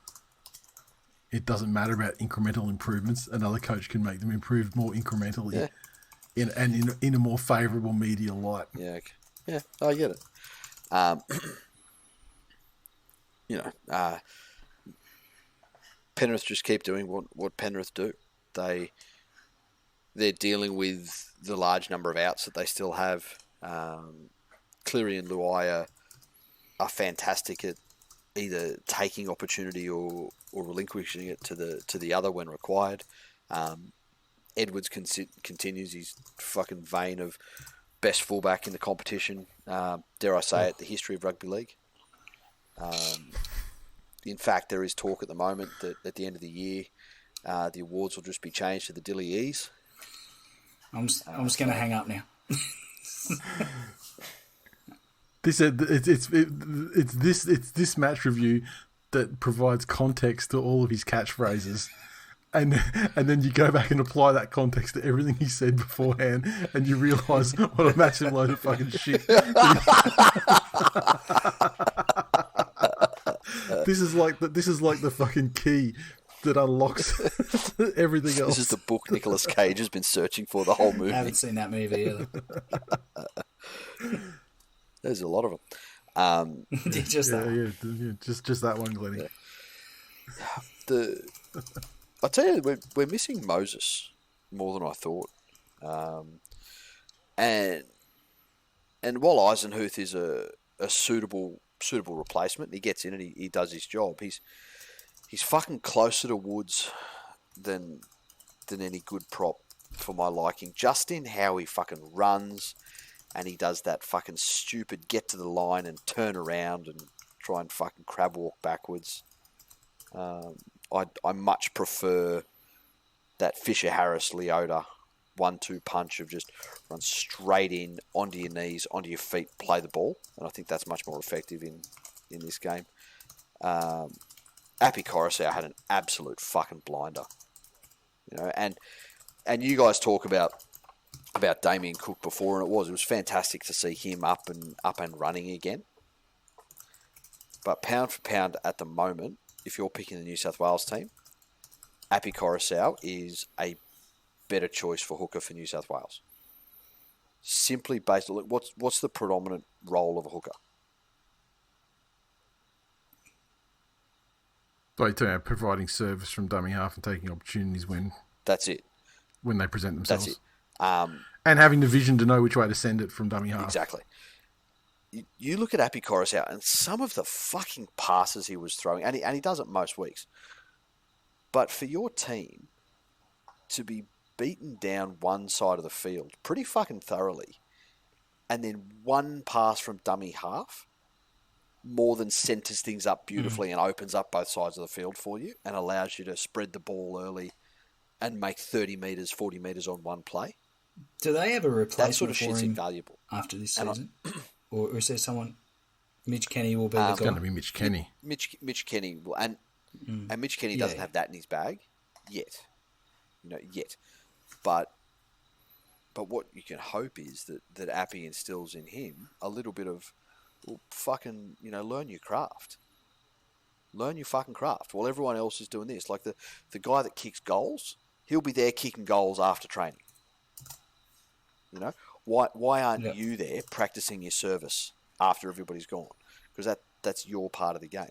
it doesn't matter about incremental improvements. Another coach can make them improve more incrementally, in a more favourable media light. Yeah, I get it. Penrith just keep doing what Penrith do. They're dealing with the large number of outs that they still have. Cleary and Luai are fantastic at either taking opportunity or relinquishing it to the other when required. Edwards continues his fucking vein of best fullback in the competition. Dare I say it, the history of rugby league. In fact, there is talk at the moment that at the end of the year, the awards will just be changed to the Dilly E's. I'm just going to hang up now. It's this match review that provides context to all of his catchphrases, and then you go back and apply that context to everything he said beforehand, and you realise what a massive load of fucking shit. This is like the fucking key that unlocks everything else. This is the book Nicolas Cage has been searching for the whole movie. I haven't seen that movie either. There's a lot of them. Just that one, Glennie. Yeah. I tell you, we're missing Moses more than I thought. And while Eisenhuth is a suitable replacement, he gets in and he does his job. He's fucking closer to Woods than any good prop for my liking. Just in how he fucking runs, and he does that fucking stupid get to the line and turn around and try and fucking crab walk backwards. I much prefer that Fisher-Harris-Leota 1-2 punch of just run straight in, onto your knees, onto your feet, play the ball. And I think that's much more effective in this game. Api Coruscant had an absolute fucking blinder. And you guys talk about Damien Cook before, and it was fantastic to see him up and running again. But pound for pound at the moment, if you're picking the New South Wales team, Api Coruscant is a better choice for hooker for New South Wales. Simply based on what's the predominant role of a hooker? Like providing service from dummy half and taking opportunities when that's it. When they present themselves. That's it. And having the vision to know which way to send it from dummy half. Exactly. You look at Api Coruscant and some of the fucking passes he was throwing, and he does it most weeks. But for your team to be beaten down one side of the field pretty fucking thoroughly and then one pass from dummy half more than centres things up beautifully and opens up both sides of the field for you and allows you to spread the ball early and make 30 metres, 40 metres on one play. Do they have a replacement That sort of for shit's him invaluable. after this season? Or is there someone... Mitch Kenny will be the guy? It's going to be Mitch Kenny. Mitch Kenny will... And Mitch Kenny doesn't have that in his bag yet. Yet. But what you can hope is that Appy instills in him a little bit of, well, fucking, learn your craft. Learn your fucking craft while everyone else is doing this. Like the guy that kicks goals, he'll be there kicking goals after training. Why aren't you there practicing your service after everybody's gone? Because that's your part of the game.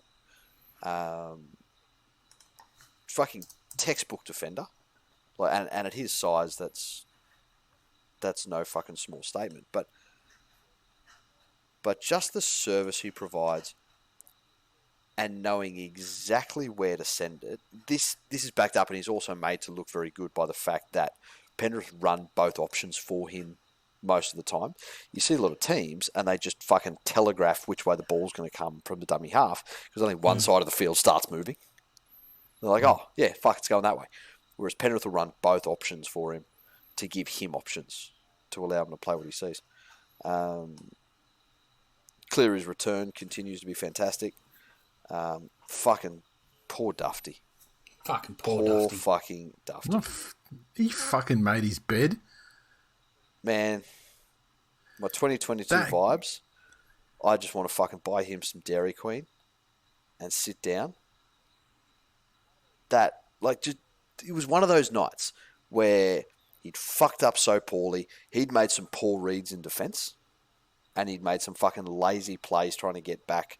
Fucking textbook defender, and at his size, that's no fucking small statement. But just the service he provides, and knowing exactly where to send it. This is backed up, and he's also made to look very good by the fact that Penrith run both options for him most of the time. You see a lot of teams, and they just fucking telegraph which way the ball's going to come from the dummy half, because only one side of the field starts moving. They're like, oh, yeah, fuck, it's going that way. Whereas Penrith will run both options for him to give him options to allow him to play what he sees. Cleary's return continues to be fantastic. Fucking poor Dufty. Fucking poor Dufty. Fucking Dufty. He fucking made his bed. Man, my 2022 vibes, I just want to fucking buy him some Dairy Queen and sit down. It was one of those nights where he'd fucked up so poorly, he'd made some poor reads in defence, and he'd made some fucking lazy plays trying to get back,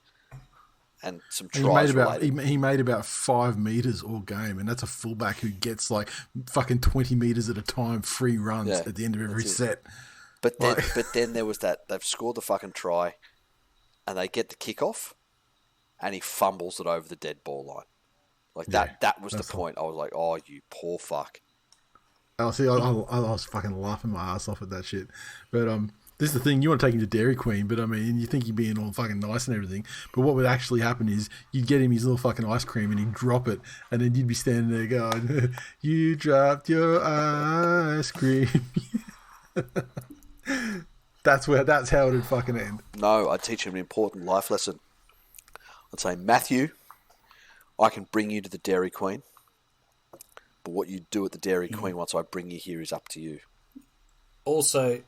and some tries. He made about 5 metres all game, and that's a fullback who gets like fucking 20 metres at a time, free runs at the end of every set. But then there was that, they've scored the fucking try, and they get the kickoff, and he fumbles it over the dead ball line. That was the point. I was like, oh, you poor fuck. I was fucking laughing my ass off at that shit. But this is the thing, you want to take him to Dairy Queen, but I mean, you think you're being all fucking nice and everything, but what would actually happen is you'd get him his little fucking ice cream and he'd drop it, and then you'd be standing there going, you dropped your ice cream. That's how it would fucking end. No, I'd teach him an important life lesson. I'd say, Matthew, I can bring you to the Dairy Queen, but what you do at the Dairy Queen once I bring you here is up to you. Also...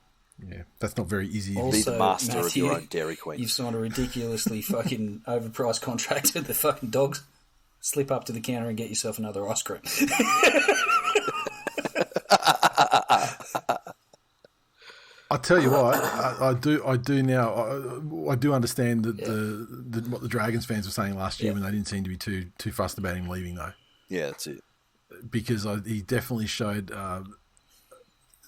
Yeah, that's not very easy. Also, be the master Matthew, of your own Dairy Queen. You've signed a ridiculously fucking overpriced contract with the fucking Dogs. Slip up to the counter and get yourself another ice cream. I tell you what, I do now. I do understand that what the Dragons fans were saying last year when they didn't seem to be too fussed about him leaving, though. Yeah, that's it. Because he definitely showed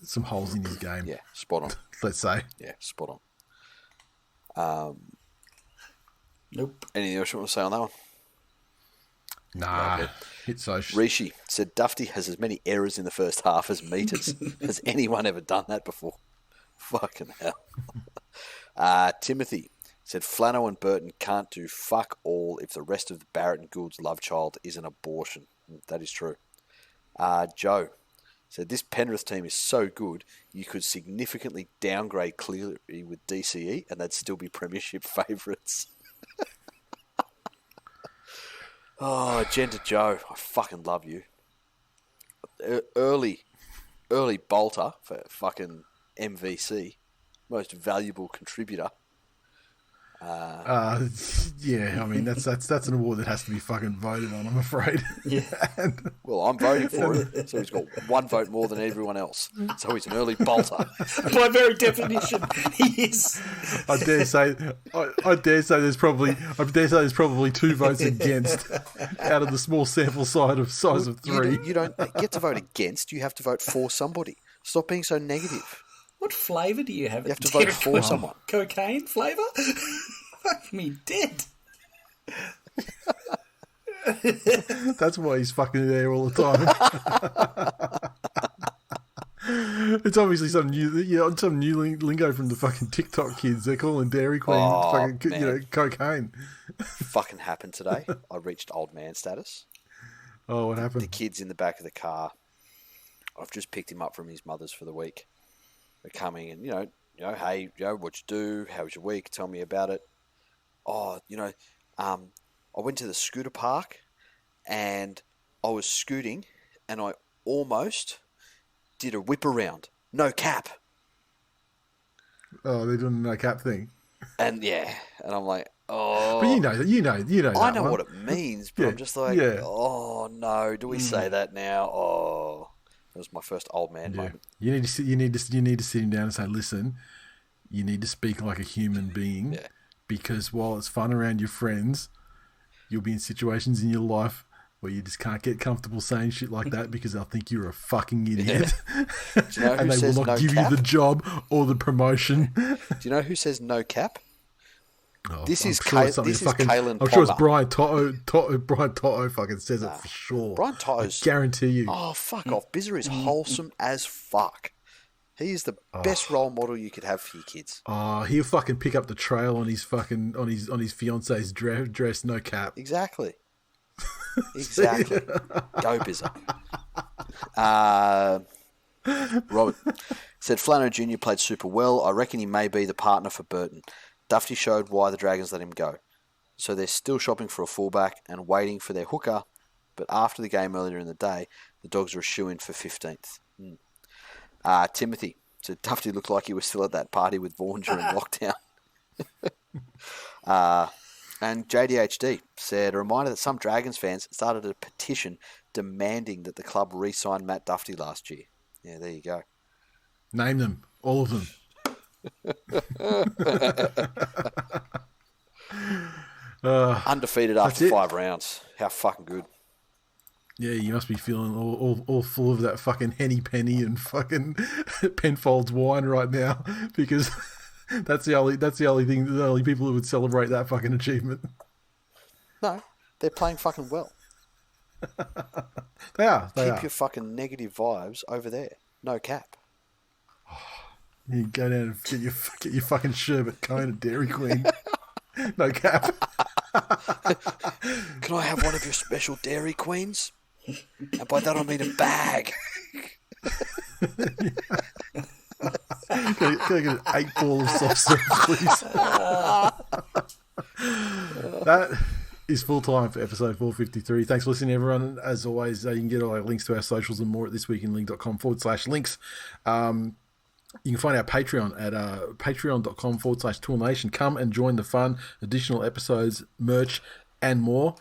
some holes in his game. Yeah, spot on. Let's say. Yeah, spot on. Nope. Anything else you want to say on that one? Nah. It's so Rishi said Dufty has as many errors in the first half as meters. Has anyone ever done that before? Fucking hell. Timothy said Flano and Burton can't do fuck all if the rest of the Barrett and Gould's love child is an abortion. That is true. Joe said this Penrith team is so good you could significantly downgrade Cleary with DCE and they'd still be premiership favourites. Oh, Genta Joe, I fucking love you. Early bolter for fucking MVC, most valuable contributor. Yeah, I mean that's an award that has to be fucking voted on, I'm afraid. Yeah. Well, I'm voting for it, so he's got one vote more than everyone else. So he's an early bolter. By very definition, he is. I dare say there's probably 2 votes against out of the small sample size of 3. You don't get to vote against. You have to vote for somebody. Stop being so negative. What flavour do you have? You have to vote for someone. Cocaine flavour? Fuck me dead. That's why he's fucking there all the time. It's obviously some new lingo from the fucking TikTok kids. They're calling Dairy Queen cocaine. Fucking happened today. I reached old man status. Oh, what happened? The kid's in the back of the car. I've just picked him up from his mother's for the week. They're coming and, hey, what'd you do? How was your week? Tell me about it. Oh, I went to the scooter park and I was scooting and I almost did a whip around. No cap. Oh, they're doing the no cap thing. And I'm like, oh. But you know. I know what it means, but I'm just like, oh no, do we say that now? Oh, that was my first old man moment. You need to sit him down and say, listen, you need to speak like a human being, because while it's fun around your friends, you'll be in situations in your life where you just can't get comfortable saying shit like that because they'll think you're a fucking idiot. Do you know who and they says will not no give cap? You the job or the promotion. Do you know who says no cap? This is Kalen I'm sure it's Brian Toto. Brian Toto fucking says it for sure. Brian Toto's... I guarantee you. Oh, fuck off. Bizzer is wholesome as fuck. He is the best role model you could have for your kids. Oh, he'll fucking pick up the trail on his fucking on his fiance's dress, no cap. Exactly. Exactly. Go Bizzer. Robert said Flano Jr. played super well. I reckon he may be the partner for Burton. Dufty showed why the Dragons let him go. So they're still shopping for a fullback and waiting for their hooker, but after the game earlier in the day, the Dogs are a shoo-in for 15th. Timothy said Dufty looked like he was still at that party with Vaughan during lockdown. And JDHD said, a reminder that some Dragons fans started a petition demanding that the club re-sign Matt Dufty last year. Yeah, there you go. Name them. All of them. Undefeated after 5 rounds. How fucking good. Yeah, you must be feeling all full of that fucking Henny Penny and fucking Penfolds wine right now, because that's the only thing, the only people who would celebrate that fucking achievement. No, they're playing fucking well. They are. Keep your fucking negative vibes over there. No cap. You go down and get your fucking sherbet cone at Dairy Queen. No cap. Can I have one of your special Dairy Queens? And by that I mean a bag. Can I get an 8-ball of soft serve, please? That is full time for episode 453. Thanks for listening, everyone. As always, you can get all our links to our socials and more at thisweekinling.com/links. You can find our Patreon at patreon.com/TWiL Come and join the fun. Additional episodes, merch, and more.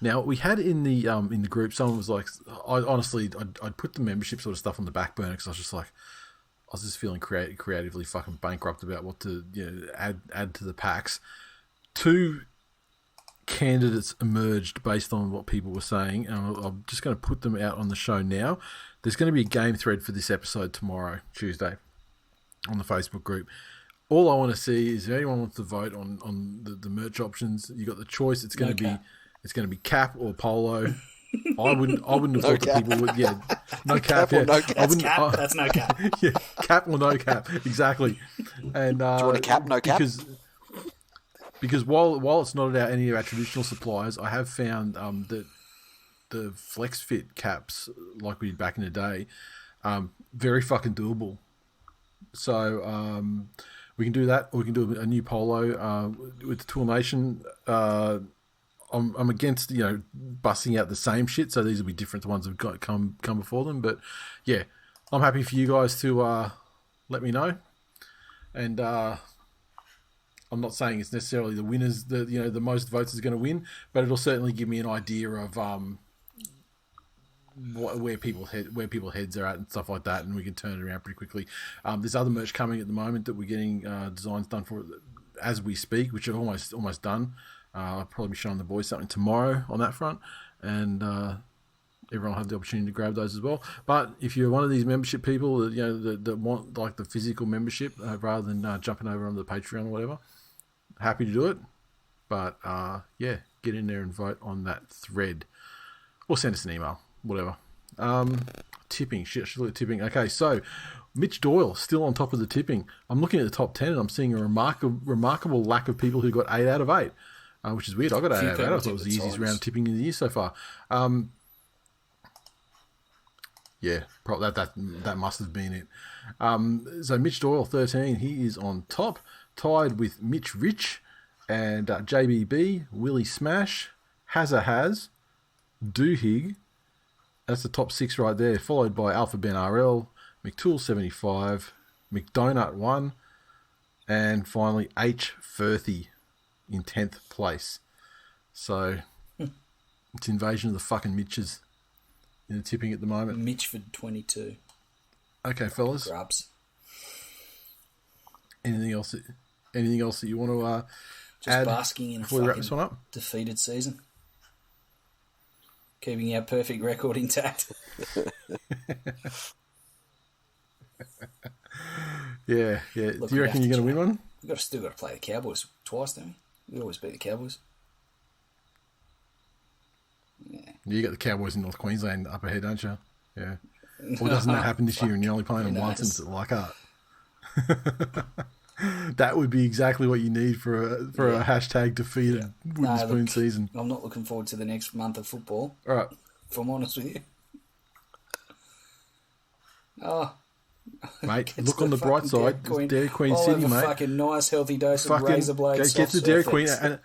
Now, we had in the group, someone was like, I'd put the membership sort of stuff on the back burner because I was just feeling creatively fucking bankrupt about what to add to the packs. 2 candidates emerged based on what people were saying, and I'm just going to put them out on the show now. There's going to be a game thread for this episode tomorrow, Tuesday, on the Facebook group. All I want to see is if anyone wants to vote on the merch options. You got the choice. It's going to be cap or polo. I wouldn't have thought that people would. Yeah, no cap. Or no cap. That's no cap. Yeah, cap or no cap. Exactly. And do you want a cap? No cap. Because while it's not at any of our traditional suppliers, I have found that the Flex Fit caps, like we did back in the day, very fucking doable. So we can do that, or we can do a new polo with the TWiL Nation. I'm against busting out the same shit, so these will be different to ones that have got come before them. But yeah, I'm happy for you guys to let me know. And I'm not saying it's necessarily the winners, the most votes is going to win, but it'll certainly give me an idea of where people's heads are at and stuff like that, and we can turn it around pretty quickly. There's other merch coming at the moment that we're getting designs done for as we speak, which are almost done. I'll probably be showing the boys something tomorrow on that front, and everyone will have the opportunity to grab those as well. But if you're one of these membership people that want like the physical membership rather than jumping over onto the Patreon or whatever, happy to do it. But get in there and vote on that thread, or send us an email, whatever. tipping. Shit, I should look at tipping. Okay, so Mitch Doyle still on top of the tipping. I'm looking at the top 10 and I'm seeing a remarkable lack of people who got 8 out of 8, which is weird. I got 8 out of 8. I thought it was the easiest round of tipping in the year so far. Yeah, probably that must have been it. So Mitch Doyle, 13, he is on top, tied with Mitch Rich and JBB, Willie Smash, Has, Doohig. That's the top 6 right there, followed by Alpha Ben RL, McTool 75, McDonut 1, and finally H. Firthy in 10th place. So it's invasion of the fucking Mitches in the tipping at the moment. Mitchford 22. Okay, fellas. Grubs. Anything else that you want to Just add basking in a before we wrap this one up? defeated season. Keeping our perfect record intact. Yeah. Look, do you reckon you're going to win one? We've still got to play the Cowboys twice, don't we? We always beat the Cowboys. Yeah. You got the Cowboys in North Queensland up ahead, don't you? Yeah. Well, doesn't that happen this year and you're only playing them once and it's like that? That would be exactly what you need for a hashtag defeated wooden spoon season. I'm not looking forward to the next month of football. All right. If I'm honest with you. Oh. Mate, look on the bright side. Dairy Queen I'll City, have a mate. Fucking nice healthy dose of razor blades. Get the Dairy Queen and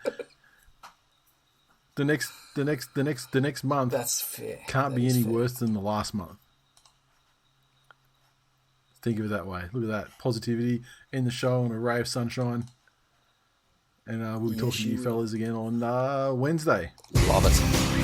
the next month. That's fair. Can't be any worse than the last month. Think of it that way. Look at that positivity in the show and a ray of sunshine. And we'll be talking to you fellas again on Wednesday. Love it.